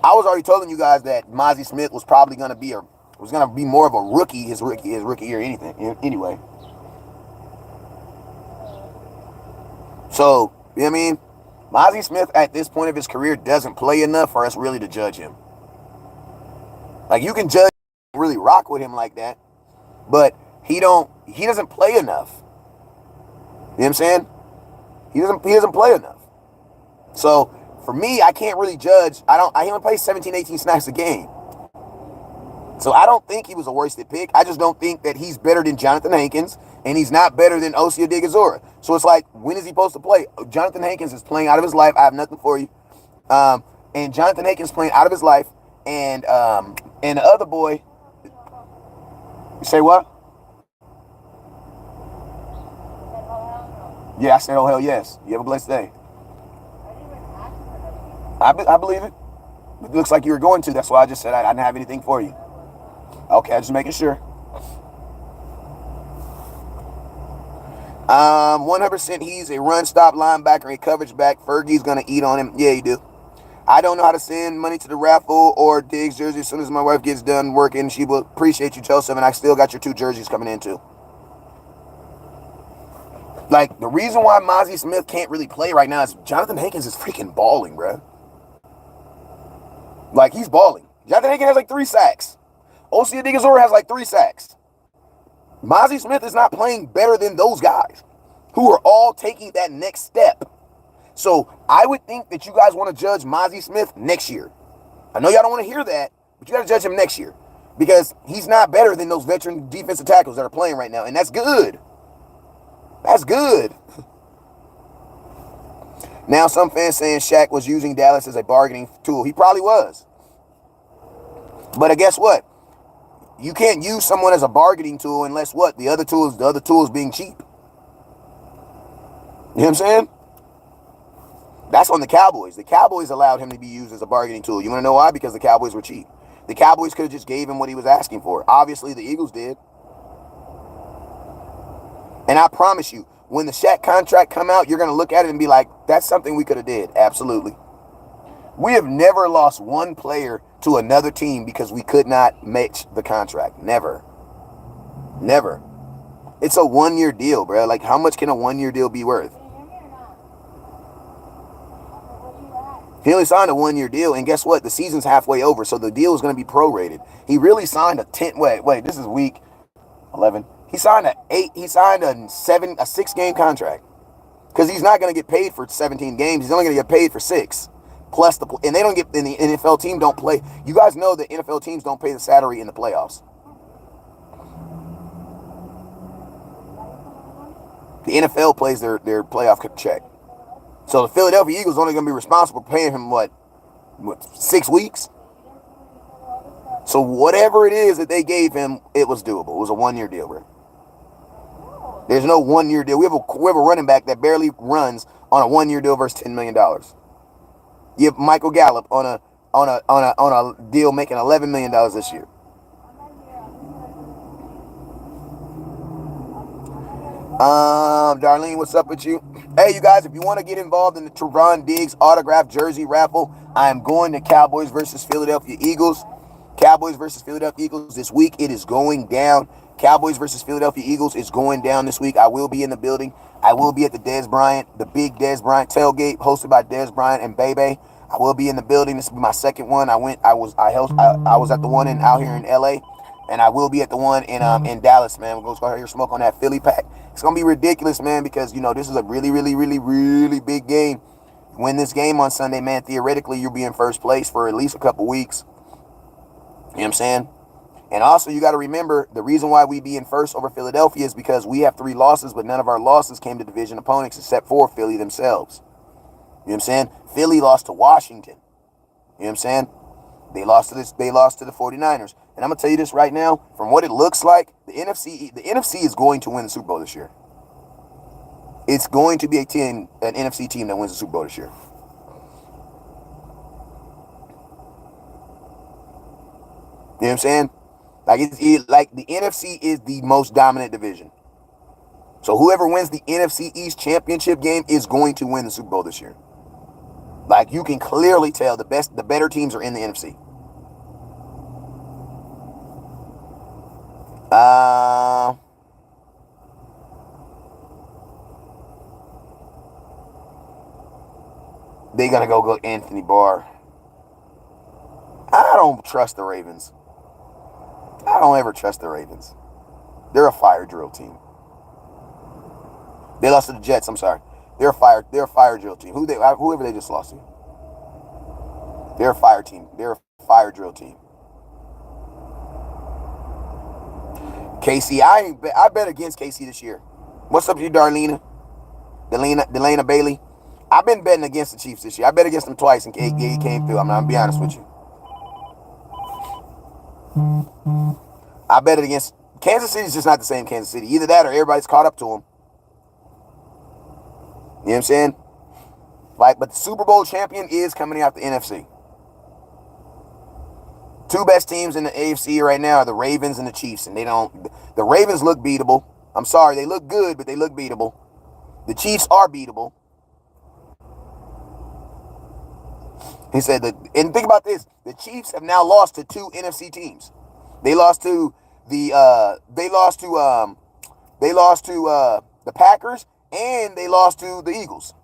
that Mozzie Smith was probably going to be more of a rookie his rookie year anyway. So, you know what I mean? Mozzie Smith at this point of his career doesn't play enough for us really to judge him. Like, you can judge, really rock with him like that, but he doesn't play enough. You know what I'm saying? He doesn't play enough. So, for me, I can't really judge. He only plays 17, 18 snaps a game. So I don't think he was a wasted pick. I just don't think that he's better than Jonathan Hankins And he's not better than Osea Odigizora. So it's like, when is he supposed to play? Jonathan Hankins is playing out of his life. I have nothing for you. And Jonathan Hankins playing out of his life. And the other boy, you say what? Yeah, I said, oh, hell yes. You have a blessed day. I believe it. It looks like you were going to. That's why I just said I didn't have anything for you. Okay, I'm just making sure. 100% he's a run-stop linebacker, a coverage back. Fergie's going to eat on him. Yeah, you do. I don't know how to send money to the raffle or Diggs jersey. As soon as my wife gets done working, she will appreciate you, Joseph, and I still got your 2 jerseys coming in, too. Like, the reason why Mazi Smith can't really play right now is Jonathan Hankins is freaking balling, bro. Like, he's balling. Jonathan Hankins has like 3 sacks. Osea Odigizora has like 3 sacks. Mazi Smith is not playing better than those guys who are all taking that next step. So I would think that you guys want to judge Mazi Smith next year. I know y'all don't want to hear that, but you got to judge him next year because he's not better than those veteran defensive tackles that are playing right now, and that's good. That's good. Now some fans saying Shaq was using Dallas as a bargaining tool. He probably was. But guess what? You can't use someone as a bargaining tool unless what? The other tool is being cheap. You know what I'm saying? That's on the Cowboys. The Cowboys allowed him to be used as a bargaining tool. You want to know why? Because the Cowboys were cheap. The Cowboys could have just gave him what he was asking for. Obviously, the Eagles did. And I promise you, when the Shaq contract come out, you're going to look at it and be like, that's something we could have did. Absolutely. We have never lost one player to another team because we could not match the contract. Never. Never. It's a 1-year deal, bro. Like, how much can a 1-year deal be worth? He only signed a 1-year deal, and guess what? The season's halfway over, so the deal is going to be prorated. He really signed a 10. Wait. This is week 11. He signed a 6-game contract because he's not going to get paid for 17 games. He's only going to get paid for 6. Plus and they don't get, and the NFL team don't play. You guys know that NFL teams don't pay the salary in the playoffs. The NFL plays their playoff check. So the Philadelphia Eagles are only going to be responsible for paying him, what 6 weeks? So whatever it is that they gave him, it was doable. It was a 1-year deal, bro. There's no 1-year deal. We have a running back that barely runs on a 1-year deal versus $10 million. You have Michael Gallup on a deal making $11 million this year. Darlene, what's up with you? Hey, you guys, if you want to get involved in the Trevon Diggs autographed jersey raffle, I am going to Cowboys versus Philadelphia Eagles. Cowboys versus Philadelphia Eagles this week. It is going down. Cowboys versus Philadelphia Eagles is going down this week. I will be in the building. I will be at the the big Dez Bryant tailgate hosted by Dez Bryant and Bebe. I will be in the building. This will be my second one. I was at the one out here in LA, and I will be at the one in Dallas, man. We're going to go here smoke on that Philly pack. It's going to be ridiculous, man, because this is a really, really, really, really big game. Win this game on Sunday, man, theoretically you'll be in first place for at least a couple weeks. You know what I'm saying? And also, you got to remember, the reason why we be in first over Philadelphia is because we have 3 losses, but none of our losses came to division opponents except for Philly themselves. You know what I'm saying? Philly lost to Washington. You know what I'm saying? They lost to the 49ers. And I'm going to tell you this right now, from what it looks like, the NFC is going to win the Super Bowl this year. It's going to be an NFC team that wins the Super Bowl this year. You know what I'm saying? Like the NFC is the most dominant division. So whoever wins the NFC East championship game is going to win the Super Bowl this year. Like, you can clearly tell the better teams are in the NFC. They're gonna go Anthony Barr. I don't trust the Ravens. I don't ever trust the Ravens. They're a fire drill team. They lost to the Jets. I'm sorry. They're a fire drill team. Whoever they just lost to. They're a fire team. They're a fire drill team. KC, I bet against KC this year. What's up to you, Darlena? Delana Bailey. I've been betting against the Chiefs this year. I bet against them twice and he came through. I'm gonna be honest with you. I bet it against Kansas City's just not the same Kansas City. Either that or everybody's caught up to them. You know what I'm saying? Like, but the Super Bowl champion is coming out the NFC. Two best teams in the AFC right now are the Ravens and the Chiefs, and the Ravens look beatable. I'm sorry, they look good, but they look beatable. The Chiefs are beatable. He said that, and think about this: the Chiefs have now lost to two NFC teams. They lost to the Packers, and they lost to the Eagles.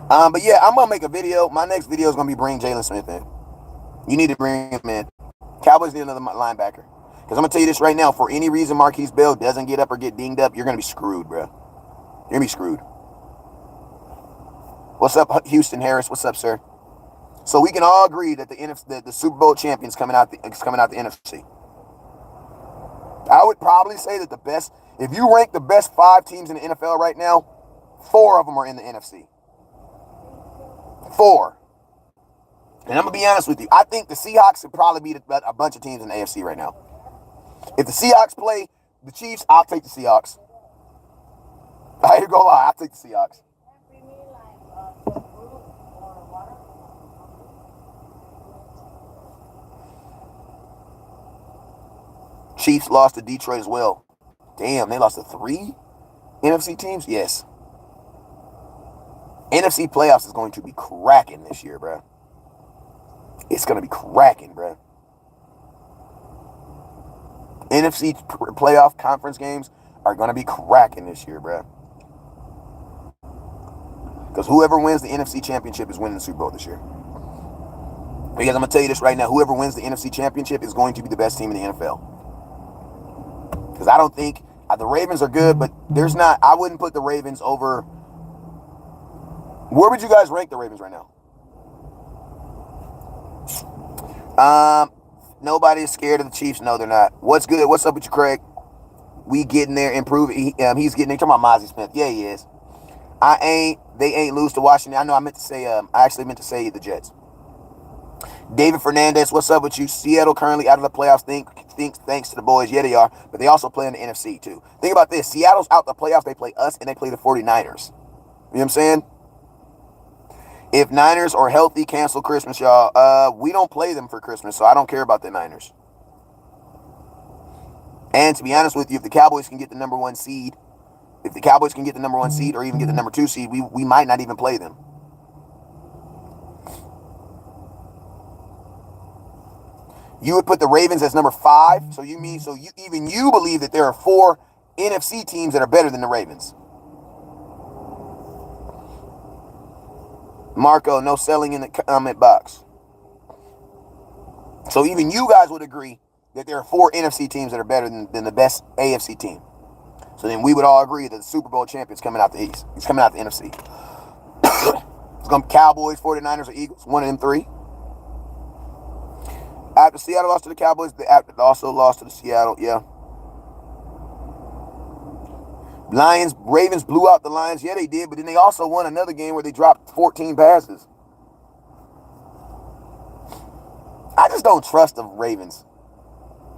But yeah, I'm gonna make a video. My next video is gonna be bring Jalen Smith in. You need to bring him in. Cowboys need another linebacker. Because I'm gonna tell you this right now: for any reason Marquise Bell doesn't get up or get dinged up, you're gonna be screwed, bro. You're gonna be screwed. What's up, Houston Harris? What's up, sir? So we can all agree that the Super Bowl champion's coming out the NFC. I would probably say that the best, if you rank the best 5 teams in the NFL right now, 4 of them are in the NFC. 4. And I'm going to be honest with you. I think the Seahawks would probably beat a bunch of teams in the AFC right now. If the Seahawks play the Chiefs, I'll take the Seahawks. I ain't gonna lie, I'll take the Seahawks. Chiefs lost to Detroit as well. Damn, they lost to 3 NFC teams? Yes. NFC playoffs is going to be cracking this year, bro. It's going to be cracking, bro. NFC playoff conference games are going to be cracking this year, bro. Because whoever wins the NFC championship is winning the Super Bowl this year. Because I'm going to tell you this right now. Whoever wins the NFC championship is going to be the best team in the NFL. Because I don't think the Ravens are good, but I wouldn't put the Ravens over. Where would you guys rank the Ravens right now? Nobody is scared of the Chiefs. No, they're not. What's good? What's up with you, Craig? We getting there, improving. He's getting there. Talking about Mozzie Smith. Yeah, he is. They ain't lose to Washington. I know I actually meant to say the Jets. David Fernandez, what's up with you? Seattle currently out of the playoffs, thanks to the boys. Yeah, they are. But they also play in the NFC, too. Think about this. Seattle's out the playoffs. They play us, and they play the 49ers. You know what I'm saying? If Niners are healthy, cancel Christmas, y'all. We don't play them for Christmas, so I don't care about the Niners. And to be honest with you, if the Cowboys can get the number 1 seed, or even get the number 2 seed, we might not even play them. You would put the Ravens as number 5. So you believe that there are 4 NFC teams that are better than the Ravens. Marco, no selling in the comment box. So even you guys would agree that there are 4 NFC teams that are better than the best AFC team. So then we would all agree that the Super Bowl champion's coming out the East. He's coming out the NFC. It's going to be Cowboys, 49ers, or Eagles. One of them 3. After Seattle lost to the Cowboys, they also lost to the Seattle. Yeah. Ravens blew out the Lions. Yeah, they did. But then they also won another game where they dropped 14 passes. I just don't trust the Ravens.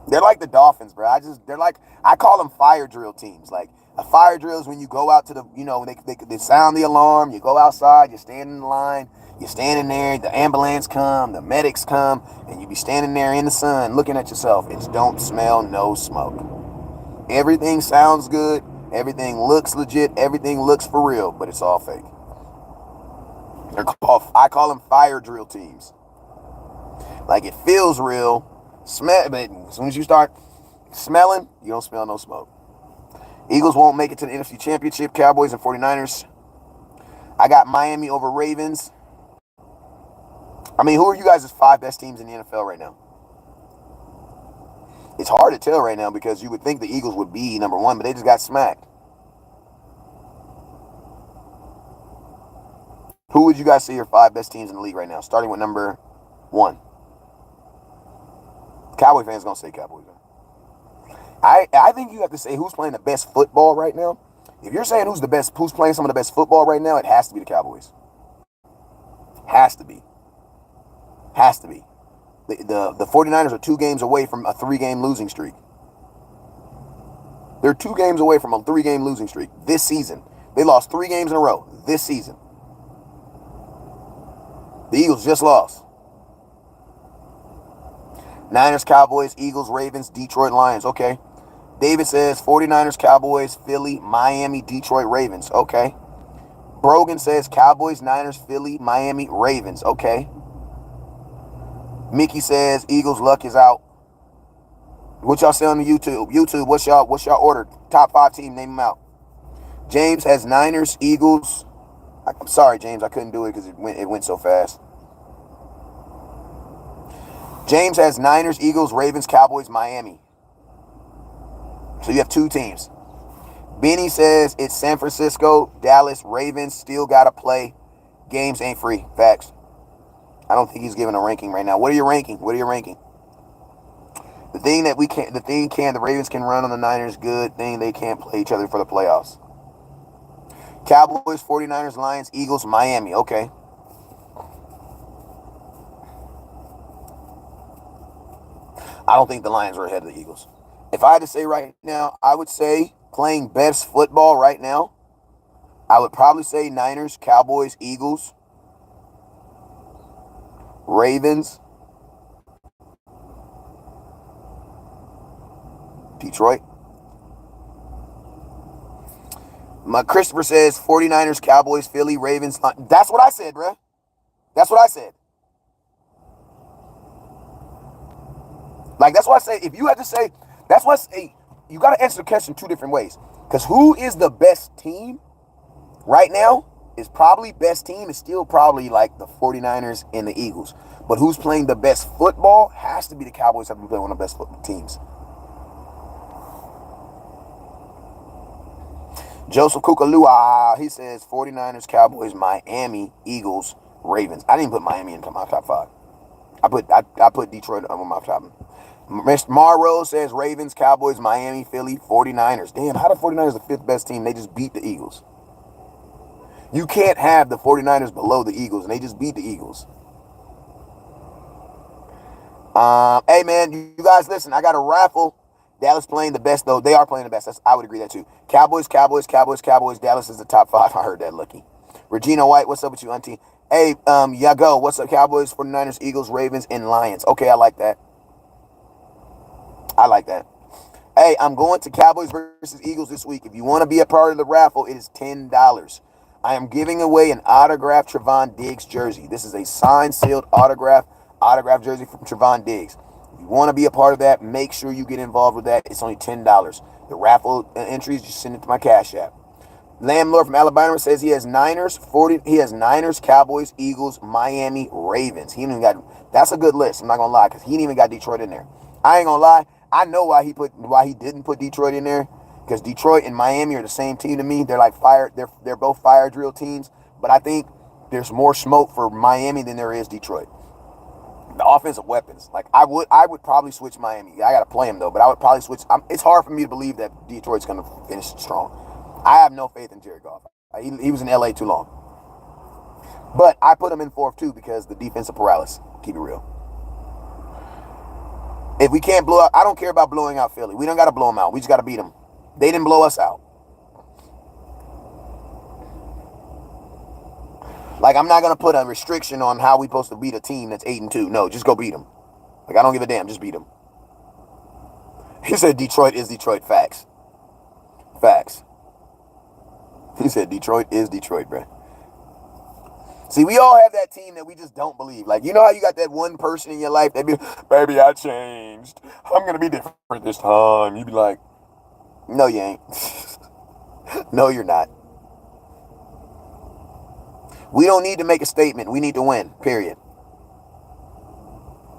They're like the Dolphins, bro. I call them fire drill teams. Like, a fire drill is when you go out to they sound the alarm, you go outside, you stand in the line, you're standing there, the ambulance come, the medics come, and you be standing there in the sun looking at yourself. It's don't smell no smoke. Everything sounds good, everything looks legit, everything looks for real, but it's all fake. I call them fire drill teams. Like, it feels real, but as soon as you start smelling, you don't smell no smoke. Eagles won't make it to the NFC Championship. Cowboys and 49ers. I got Miami over Ravens. I mean, who are you guys' 5 best teams in the NFL right now? It's hard to tell right now because you would think the Eagles would be number 1, but they just got smacked. Who would you guys say your 5 best teams in the league right now? Starting with number One. Cowboy fans gonna say Cowboys. I think you have to say who's playing the best football right now. If you're saying who's playing some of the best football right now, it has to be the Cowboys. Has to be. Has to be. The 49ers are 2 games away from a 3-game losing streak. They're 2 games away from a 3-game losing streak this season. They lost 3 games in a row this season. The Eagles just lost. Niners, Cowboys, Eagles, Ravens, Detroit Lions. Okay. David says 49ers, Cowboys, Philly, Miami, Detroit, Ravens. Okay. Brogan says Cowboys, Niners, Philly, Miami, Ravens. Okay. Mickey says Eagles, luck is out. What y'all say on the YouTube? YouTube, what's y'all order? Top 5 team, name them out. James has Niners, Eagles. I'm sorry, James, I couldn't do it because it went so fast. James has Niners, Eagles, Ravens, Cowboys, Miami. So you have 2 teams. Benny says it's San Francisco, Dallas, Ravens, still got to play. Games ain't free. Facts. I don't think he's giving a ranking right now. What are you ranking? The thing the Ravens can run on the Niners, good thing they can't play each other for the playoffs. Cowboys, 49ers, Lions, Eagles, Miami. Okay. I don't think the Lions are ahead of the Eagles. If I had to say right now, I would say playing best football right now, I would probably say Niners, Cowboys, Eagles, Ravens, Detroit. My Christopher says 49ers, Cowboys, Philly, Ravens. That's what I said, bruh. That's what I said. Like, that's why I say, if you had to say, that's why I say, you got to answer the question 2 different ways. Because who is the best team right now is probably best team is still probably like the 49ers and the Eagles. But who's playing the best football has to be the Cowboys, have to be playing one of the best football teams. Joseph Kukalua, he says 49ers, Cowboys, Miami, Eagles, Ravens. I didn't put Miami into my top 5. I put Detroit on my top. Mr. Marrose says Ravens, Cowboys, Miami, Philly, 49ers. Damn, how the 49ers the 5th best team? They just beat the Eagles. You can't have the 49ers below the Eagles, and they just beat the Eagles. Hey, man, you guys listen. I got a raffle. Dallas playing the best, though. They are playing the best. I would agree that, too. Cowboys. Dallas is the top 5. I heard that, Lucky. Regina White, what's up with you, auntie? Hey, Yago, what's up? Cowboys, 49ers, Eagles, Ravens, and Lions. Okay, I like that. Hey, I'm going to Cowboys versus Eagles this week. If you want to be a part of the raffle, it is $10. I am giving away an autographed Trevon Diggs jersey. This is a signed, sealed autograph jersey from Trevon Diggs. If you want to be a part of that, make sure you get involved with that. It's only $10. The raffle entries, just send it to my Cash App. Landlord from Alabama says he has Niners, Cowboys, Eagles, Miami, Ravens. That's a good list. I'm not gonna lie, because he ain't even got Detroit in there. I ain't gonna lie. I know why he didn't put Detroit in there, because Detroit and Miami are the same team to me. They're like they're both fire drill teams, but I think there's more smoke for Miami than there is Detroit. The offensive weapons, like I would probably switch Miami. I gotta play him though, but I would probably switch. It's hard for me to believe that Detroit's gonna finish strong. I have no faith in Jared Goff. He was in LA too long. But I put him in 4th too because the defensive paralysis. Keep it real. If we can't blow out, I don't care about blowing out Philly. We don't got to blow them out. We just got to beat them. They didn't blow us out. Like, I'm not going to put a restriction on how we supposed to beat a team that's 8-2. No, just go beat them. Like, I don't give a damn. Just beat them. He said Detroit is Detroit. Facts. He said Detroit is Detroit, bro. See, we all have that team that we just don't believe. Like, you know how you got that one person in your life that be, baby, I changed. I'm going to be different this time. You be like, no, you ain't. No, you're not. We don't need to make a statement. We need to win, period. You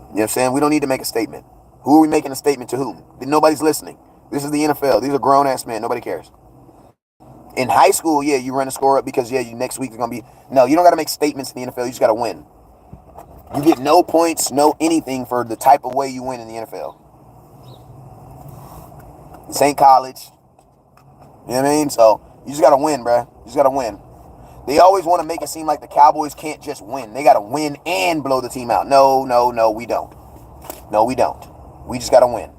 know what I'm saying? We don't need to make a statement. Who are we making a statement to whom? Nobody's listening. This is the NFL. These are grown-ass men. Nobody cares. In high school, yeah, you run a score up because, yeah, next week is going to be... No, you don't got to make statements in the NFL. You just got to win. You get no points, no anything for the type of way you win in the NFL. This ain't college. You know what I mean? So you just got to win, bruh. You just got to win. They always want to make it seem like the Cowboys can't just win. They got to win and blow the team out. No, we don't. No, we don't. We just got to win.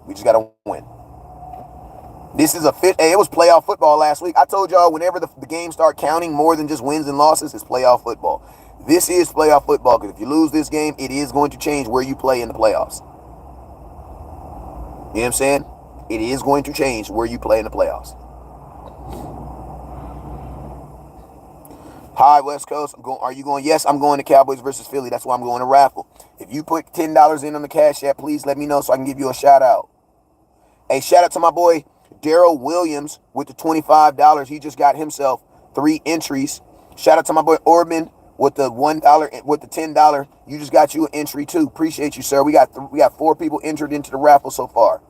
We just got to win. This is hey, it was playoff football last week. I told y'all whenever the games start counting more than just wins and losses, it's playoff football. This is playoff football because if you lose this game, it is going to change where you play in the playoffs. You know what I'm saying? It is going to change where you play in the playoffs. Hi, West Coast. Are you going? Yes, I'm going to Cowboys versus Philly. That's why I'm going to raffle. If you put $10 in on the Cash App, please let me know so I can give you a shout out. Hey, shout out to my boy Daryl Williams with the $25. He just got himself 3 entries. Shout out to my boy Orban with the $1 with the $10. You just got you an entry too. Appreciate you, sir. We got 4 people entered into the raffle so far.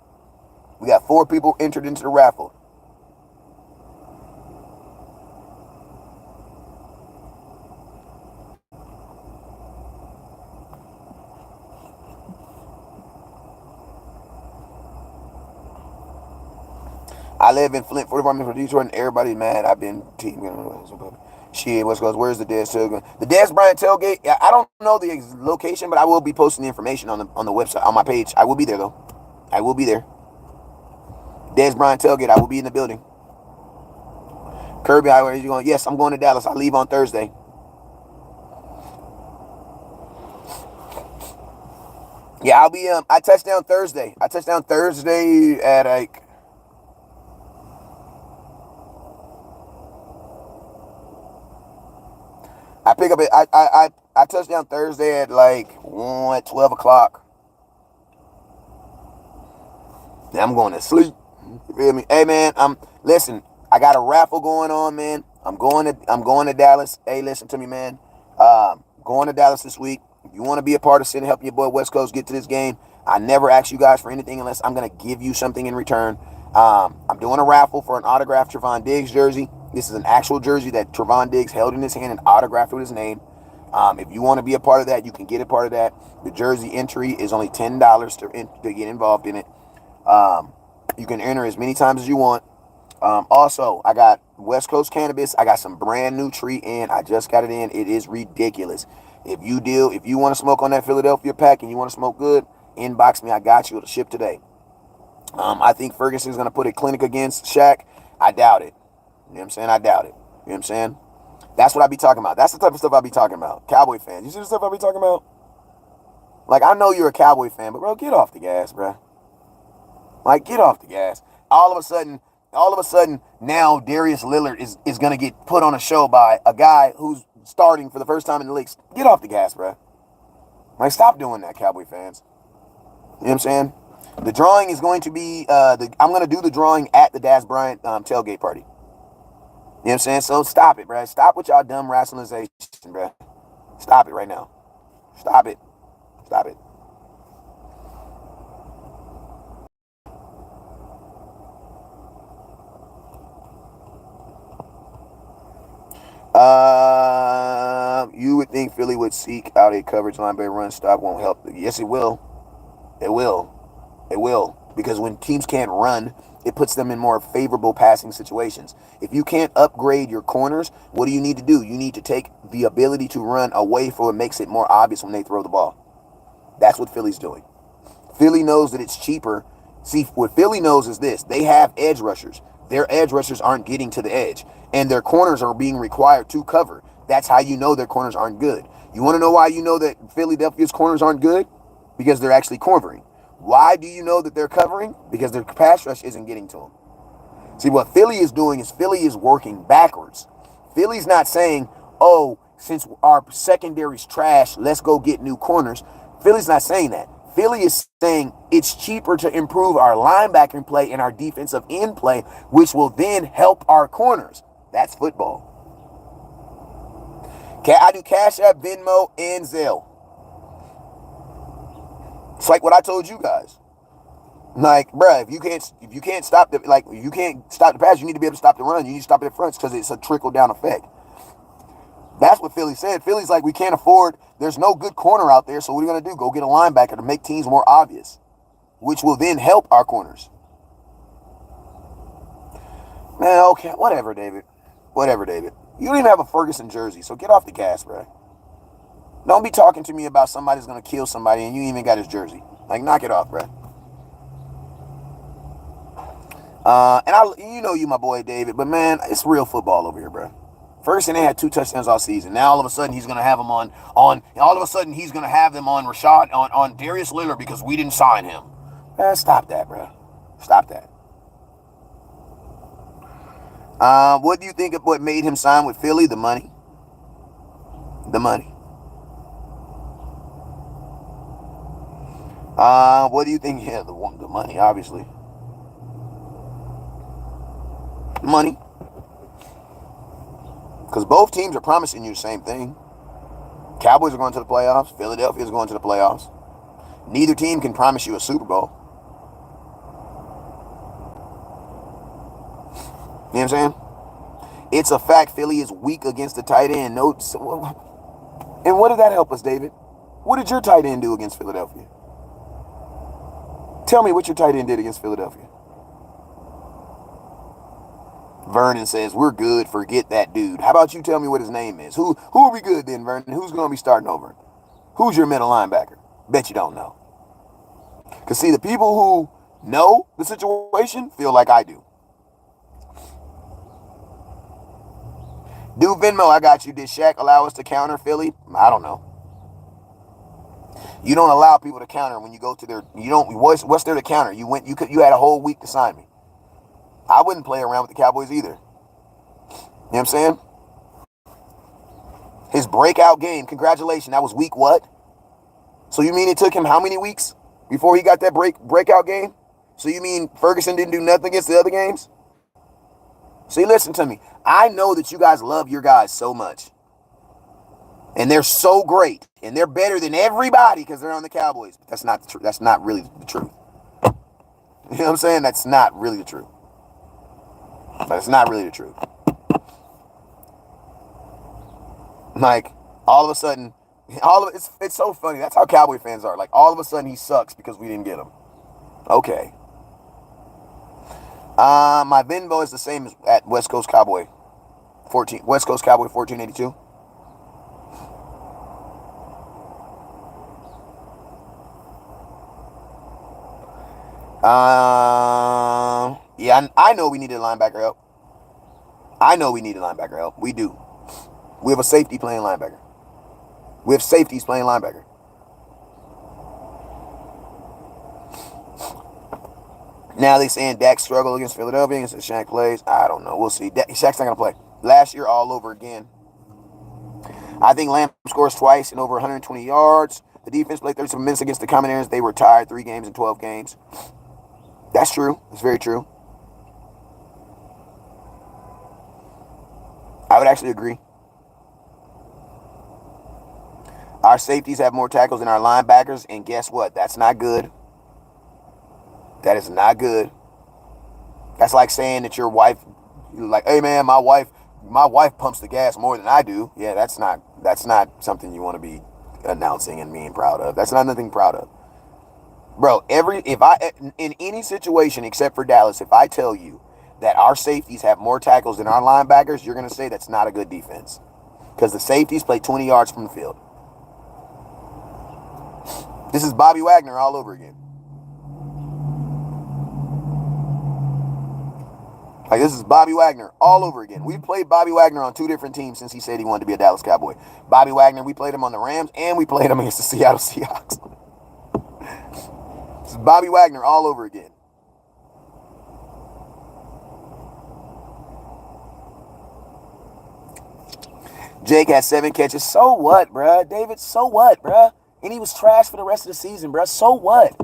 We got 4 people entered into the raffle. I live in Flint, 45 minutes from Detroit, and everybody's mad. I've been team. Shit, West Coast. Where's the Des tailgate? The Des Bryant tailgate. I don't know the location, but I will be posting the information on the website, on my page. I will be there though. I will be there. Des Bryant tailgate. I will be in the building. Kirby, where are you going? Yes, I'm going to Dallas. I leave on Thursday. Yeah, I'll be. I touch down Thursday. I touch down Thursday at like. I pick up it. I touch down Thursday at like 12 o'clock. Then I'm going to sleep. You feel me? Hey man, listen. I got a raffle going on, man. I'm going to Dallas. Hey, listen to me, man. Going to Dallas this week. If you want to be a part of sitting helping your boy West Coast get to this game, I never ask you guys for anything unless I'm gonna give you something in return. I'm doing a raffle for an autographed Trevon Diggs jersey. This is an actual jersey that Trevon Diggs held in his hand and autographed with his name. If you want to be a part of that, you can get a part of that. The jersey entry is only $10 to get involved in it. You can enter as many times as you want. Also, I got West Coast Cannabis. I got some brand new tree in. I just got it in. It is ridiculous. If you want to smoke on that Philadelphia pack and you want to smoke good, inbox me. I got you. It'll ship today. I think Ferguson's going to put a clinic against Shaq. I doubt it. You know what I'm saying? I doubt it. You know what I'm saying? That's what I be talking about. That's the type of stuff I be talking about. Cowboy fans. You see the stuff I be talking about? Like, I know you're a Cowboy fan, but bro, get off the gas, bro. Like, get off the gas. All of a sudden, now Darius Leonard is going to get put on a show by a guy who's starting for the first time in the league. Get off the gas, bro. Like, stop doing that, Cowboy fans. You know what I'm saying? The drawing is going to be, I'm going to do the drawing at the Daz Bryant tailgate party. You know what I'm saying? So stop it, bro. Stop with y'all dumb rationalization, bro. Stop it right now. Stop it. Stop it. You would think Philly would seek out a coverage linebacker run stop won't help. Yes, it will. It will. It will. Because when teams can't run, it puts them in more favorable passing situations. If you can't upgrade your corners, what do you need to do? You need to take the ability to run away from what makes it more obvious when they throw the ball. That's what Philly's doing. Philly knows that it's cheaper. See, what Philly knows is this. They have edge rushers. Their edge rushers aren't getting to the edge. And their corners are being required to cover. That's how you know their corners aren't good. You want to know why you know that Philadelphia's corners aren't good? Because they're actually covering. Why do you know that they're covering? Because their pass rush isn't getting to them. See, what Philly is doing is Philly is working backwards. Philly's not saying, oh, since our secondary's trash, let's go get new corners. Philly's not saying that. Philly is saying it's cheaper to improve our linebacking play and our defensive end play, which will then help our corners. That's football. I do Cash App, Venmo, and Zelle. It's like what I told you guys. Like, bruh, if you can't stop the pass, you need to be able to stop the run. You need to stop it at front because it's a trickle down effect. That's what Philly said. Philly's like, we can't afford, there's no good corner out there, so what are we going to do? Go get a linebacker to make teams more obvious, which will then help our corners. Man, okay, whatever, David. Whatever, David. You don't even have a Ferguson jersey, so get off the gas, bro. Don't be talking to me about somebody's going to kill somebody and you even got his jersey. Like, knock it off, bro. You know you my boy, David, but man, it's real football over here, bro. Ferguson, they had 2 touchdowns all season. Now all of a sudden he's gonna have them on all of a sudden he's gonna have them on on Darius Leonard because we didn't sign him. Man, stop that, bro. Stop that. What do you think of what made him sign with Philly? The money. The money. What do you think? Yeah, the money, obviously. Money. Because both teams are promising you the same thing. Cowboys are going to the playoffs. Philadelphia is going to the playoffs. Neither team can promise you a Super Bowl. You know what I'm saying? It's a fact Philly is weak against the tight end. And what did that help us, David? What did your tight end do against Philadelphia? Tell me what your tight end did against Philadelphia. Vernon says, we're good, forget that dude. How about you tell me what his name is? Who are we good then, Vernon? Who's going to be starting over? Who's your middle linebacker? Bet you don't know. Because see, the people who know the situation feel like I do. Do Venmo, I got you. Did Shaq allow us to counter Philly? I don't know. You don't allow people to counter when you go to their, you don't, what's there to counter? You had a whole week to sign me. I wouldn't play around with the Cowboys either. You know what I'm saying? His breakout game, congratulations, that was week what? So you mean it took him how many weeks before he got that breakout game? So you mean Ferguson didn't do nothing against the other games? See, listen to me. I know that you guys love your guys so much. And they're so great. And they're better than everybody because they're on the Cowboys. But that's not the truth. That's not really the truth. You know what I'm saying? That's not really the truth. But it's not really the truth. Like, all of a sudden, it's so funny. That's how Cowboy fans are. Like, all of a sudden he sucks because we didn't get him. Okay. My Venmo is the same as at West Coast Cowboy 1482. Yeah, I know we needed linebacker help. We do. We have a safety playing linebacker. We have safeties playing linebacker. Now they saying Dak struggled against Philadelphia and Shaq plays. I don't know. We'll see. Shaq's not going to play. Last year, all over again. I think Lamb scores twice and over 120 yards. The defense played 37 minutes against the Commanders. They were tied 3 games in 12 games. That's true. That's very true. I would actually agree. Our safeties have more tackles than our linebackers, and guess what? That's not good. That is not good. That's like saying that your wife, like, hey man, my wife pumps the gas more than I do. Yeah, that's not something you want to be announcing and being proud of. That's not nothing proud of. Bro, in any situation except for Dallas, if I tell you that our safeties have more tackles than our linebackers, you're going to say that's not a good defense. Because the safeties play 20 yards from the field. This is Bobby Wagner all over again. Like, this is Bobby Wagner all over again. We've played Bobby Wagner on 2 different teams since he said he wanted to be a Dallas Cowboy. Bobby Wagner, we played him on the Rams, and we played him against the Seattle Seahawks. This is Bobby Wagner all over again. Jake had 7 catches. So what, bruh? David, so what, bruh? And he was trash for the rest of the season, bruh. So what?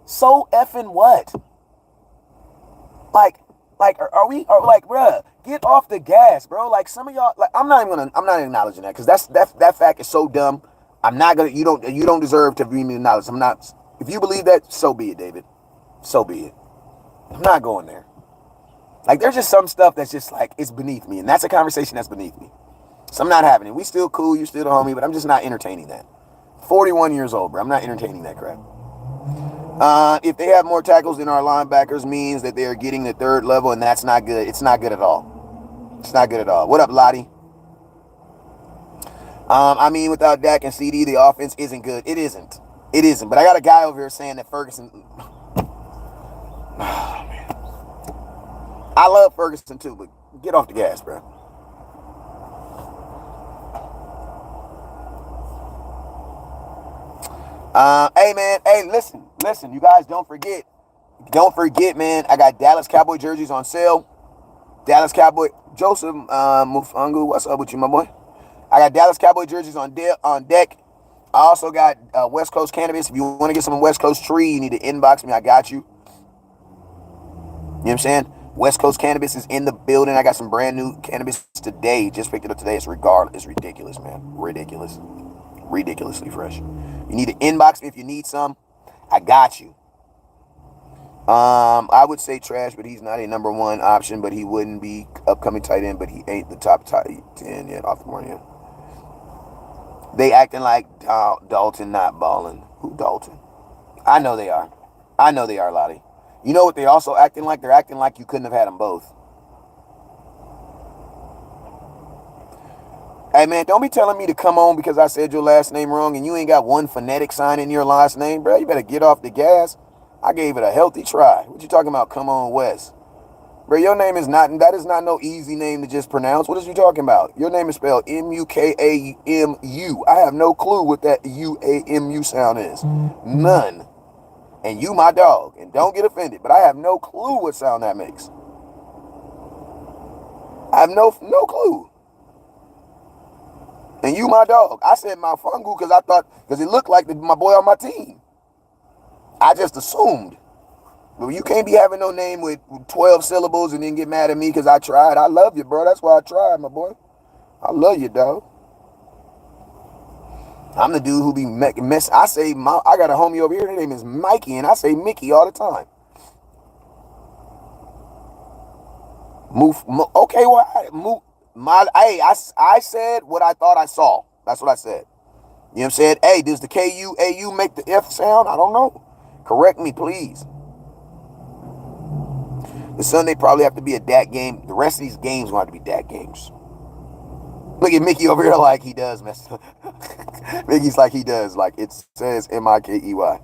So effing what? Like, bruh, get off the gas, bro. Like, some of y'all, like, I'm not acknowledging that because that fact is so dumb. I'm not gonna. You don't deserve to be acknowledged. I'm not. If you believe that, so be it, David. So be it. I'm not going there. Like, there's just some stuff that's just like, it's beneath me, and that's a conversation that's beneath me. So I'm not having it. We still cool. You still the homie, but I'm just not entertaining that. 41 years old, bro. I'm not entertaining that crap. If they have more tackles than our linebackers, means that they're getting the third level, and that's not good. It's not good at all. It's not good at all. What up, Lottie? I mean, without Dak and CD, the offense isn't good. It isn't. It isn't. But I got a guy over here saying that Ferguson. Oh, man. I love Ferguson too, but get off the gas, bro. Hey, man. Hey, listen. You guys, don't forget, man. I got Dallas Cowboy jerseys on sale. Dallas Cowboy Joseph Mufangu, what's up with you, my boy? I got Dallas Cowboy jerseys on deck. I also got West Coast cannabis. If you want to get some West Coast tree, you need to inbox me. I got you. You know what I'm saying? West Coast cannabis is in the building. I got some brand new cannabis today. Just picked it up today. It's ridiculous, man. Ridiculously fresh. You need to inbox me if you need some. I got you. I would say trash, but he's not a number one option, but he wouldn't be upcoming tight end, but he ain't the top tight end yet off the morning. They acting like Dalton not balling. Who Dalton? I know they are. Lottie. You know what they also acting like? They're acting like you couldn't have had them both. Hey, man, don't be telling me to come on because I said your last name wrong and you ain't got one phonetic sign in your last name, bro. You better get off the gas. I gave it a healthy try. What you talking about? Come on, Wes. Bro, your name is not, that is not no easy name to just pronounce. What is you talking about? Your name is spelled M-U-K-A-M-U. I have no clue what that U-A-M-U sound is. None. And you my dog. And don't get offended, but I have no clue what sound that makes. I have no clue. And you my dog. I said my fungu because it looked like my boy on my team. I just assumed. But you can't be having no name with 12 syllables and then get mad at me because I tried. I love you, bro. That's why I tried, my boy. I love you, dog. I'm the dude who be mess. I got a homie over here. His name is Mikey, and I say Mickey all the time. Okay, well, I said what I thought I saw. That's what I said. You know what I'm saying? Hey, does the K-U-A-U make the F sound? I don't know. Correct me, please. The Sunday probably have to be a Dak game. The rest of these games will have to be Dak games. Look at Mickey over here like he does mess up. Mickey's like he does. Like it says M-I-K-E-Y.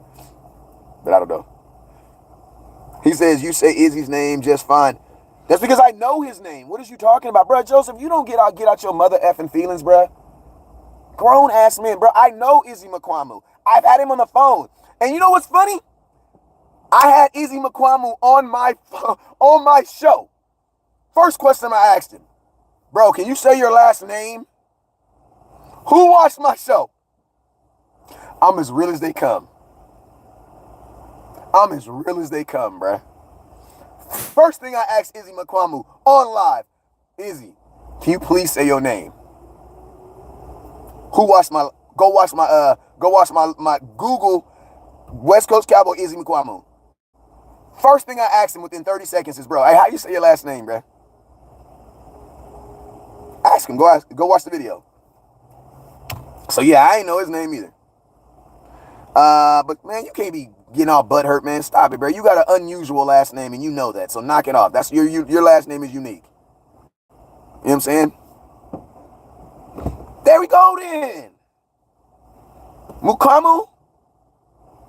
But I don't know. He says, you say Izzy's name just fine. That's because I know his name. What is you talking about? Bro, Joseph, you don't get out your mother effing feelings, bro. Grown ass man, bro. I know Izzy McQuamu. I've had him on the phone. And you know what's funny? I had Izzy McQuamu on my show. First question I asked him, bro, can you say your last name? Who watched my show? I'm as real as they come. Bro. First thing I asked Izzy McQuamu on live, Izzy, can you please say your name? Go watch my Google West Coast Cowboy Izzy McQuamu. First thing I asked him within 30 seconds is, bro, hey, how you say your last name, bro? Ask him. Go watch the video. So, yeah, I ain't know his name either. But, man, you can't be getting all butthurt, man. Stop it, bro. You got an unusual last name, and you know that. So, knock it off. That's your last name is unique. You know what I'm saying? There we go, then. Mukamu?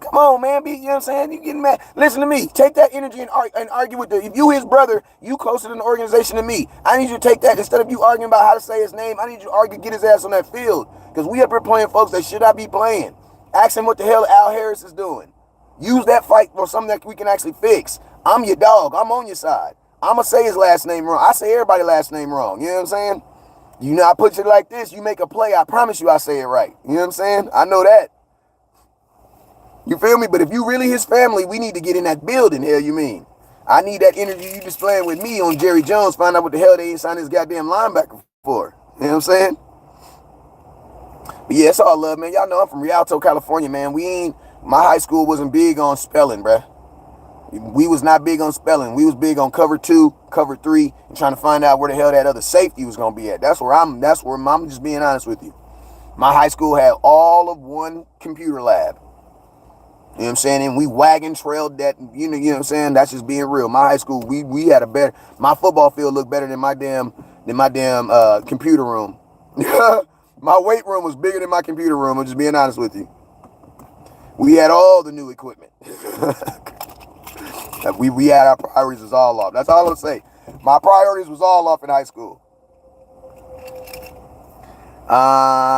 Come on, man. You know what I'm saying? You getting mad. Listen to me. Take that energy and argue with if you his brother, you closer to the organization than me. I need you to take that. Instead of you arguing about how to say his name, I need you to argue, get his ass on that field. Because we up here playing folks that should not be playing. Ask him what the hell Al Harris is doing. Use that fight for something that we can actually fix. I'm your dog. I'm on your side. I'm going to say his last name wrong. I say everybody's last name wrong. You know what I'm saying? You know, I put you like this. You make a play. I promise you I say it right. You know what I'm saying? I know that. You feel me? But if you really his family, we need to get in that building. Hell, you mean? I need that energy you displaying with me on Jerry Jones. Find out what the hell they ain't signed this goddamn linebacker for. You know what I'm saying? But yeah, it's all love, man. Y'all know I'm from Rialto, California, man. My high school wasn't big on spelling, bruh. We was not big on spelling. We was big on cover 2, cover 3 and trying to find out where the hell that other safety was going to be at. That's where I'm just being honest with you. My high school had all of one computer lab. You know what I'm saying? And we wagon trailed that, you know what I'm saying? That's just being real. My high school, we had a better, my football field looked better than my damn computer room. My weight room was bigger than my computer room. I'm just being honest with you. We had all the new equipment. we had our priorities was all off. That's all I'm gonna say. My priorities was all off in high school.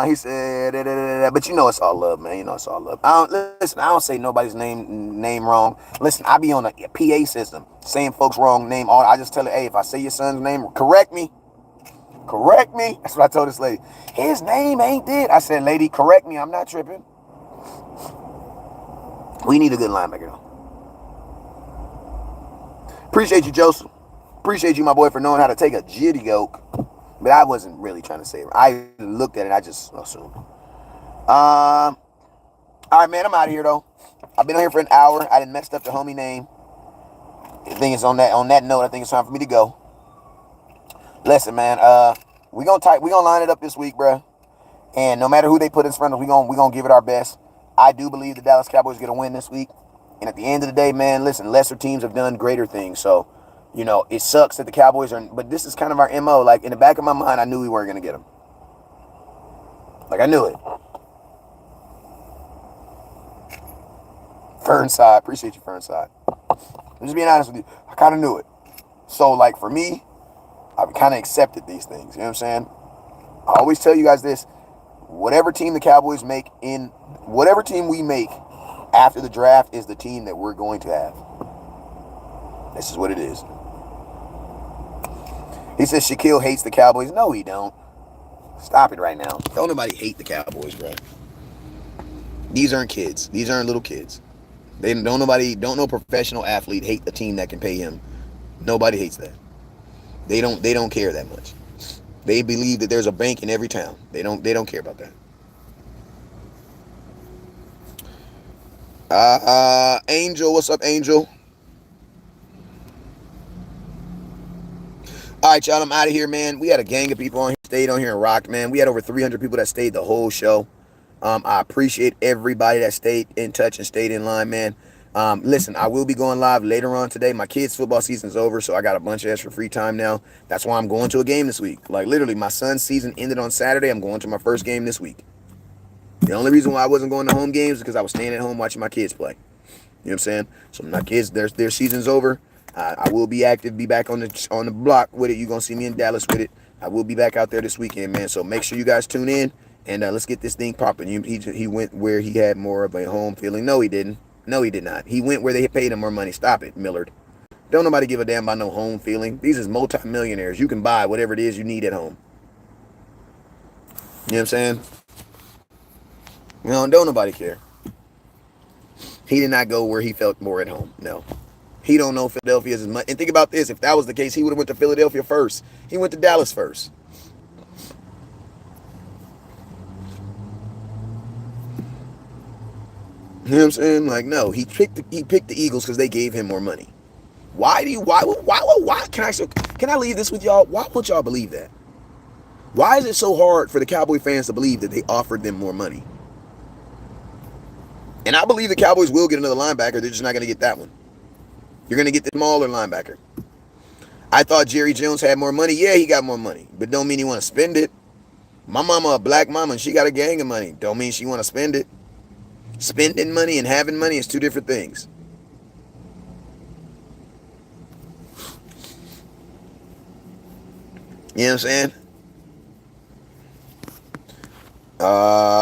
He said, but you know it's all love, man. You know it's all love. I don't say nobody's name wrong. Listen, I be on a PA system saying folks wrong name. I just tell her, hey, if I say your son's name, correct me. Correct me. That's what I told this lady. His name ain't it. I said, lady, correct me. I'm not tripping. We need a good linebacker, though. Appreciate you, Joseph. Appreciate you, my boy, for knowing how to take a jitty yoke. But I wasn't really trying to say it. I looked at it. I just assumed. All right, man. I'm out of here, though. I've been on here for an hour. I done messed up the homie name. I think it's on that note. I think it's time for me to go. Listen, man. We gonna line it up this week, bro. And no matter who they put in front of us, we gonna give it our best. I do believe the Dallas Cowboys are gonna win this week. And at the end of the day, man, listen, lesser teams have done greater things. So, you know, it sucks that the Cowboys are, but this is kind of our MO. Like, in the back of my mind, I knew we weren't going to get them. Like, I knew it. Fernside. Appreciate you, Fernside. I'm just being honest with you. I kind of knew it. So, like, for me, I've kind of accepted these things. You know what I'm saying? I always tell you guys this. Whatever team the Cowboys make whatever team we make after the draft is the team that we're going to have. This is what it is. He says Shaquille hates the Cowboys. No, he don't. Stop it right now. Don't nobody hate the Cowboys, bro. These aren't kids. These aren't little kids. Don't no professional athlete hate the team that can pay him. Nobody hates that. They don't care that much. They believe that there's a bank in every town. They don't care about that. Angel, what's up, Angel? All right, y'all, I'm out of here, man. We had a gang of people on here, stayed on here and rocked, man. We had over 300 people that stayed the whole show. I appreciate everybody that stayed in touch and stayed in line, man. Listen, I will be going live later on today. My kids' football season's over, so I got a bunch of extra free time now. That's why I'm going to a game this week. Like, literally, my son's season ended on Saturday. I'm going to my first game this week. The only reason why I wasn't going to home games is because I was staying at home watching my kids play. You know what I'm saying? So my kids, their season's over. I will be active, be back on the block with it. You're going to see me in Dallas with it. I will be back out there this weekend, man. So make sure you guys tune in, and let's get this thing popping. He went where he had more of a home feeling. No, he didn't. No, he did not. He went where they paid him more money. Stop it, Millard. Don't nobody give a damn about no home feeling. These is multi-millionaires. You can buy whatever it is you need at home. You know what I'm saying? You know, don't nobody care. He did not go where he felt more at home. No. He don't know Philadelphia as much. And think about this. If that was the case, he would have went to Philadelphia first. He went to Dallas first. You know what I'm saying? Like, no, he picked the Eagles because they gave him more money. Why can I leave this with y'all? Why won't y'all believe that? Why is it so hard for the Cowboy fans to believe that they offered them more money? And I believe the Cowboys will get another linebacker. They're just not going to get that one. You're going to get the smaller linebacker. I thought Jerry Jones had more money. Yeah, he got more money. But don't mean he want to spend it. My mama, a black mama, and she got a gang of money. Don't mean she want to spend it. Spending money and having money is two different things. You know what I'm saying?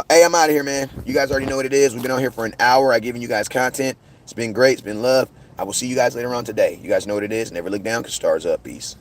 Hey, I'm out of here, man. You guys already know what it is. We've been on here for an hour. I've given you guys content. It's been great. It's been love. I will see you guys later on today. You guys know what it is. Never look down because stars up. Peace.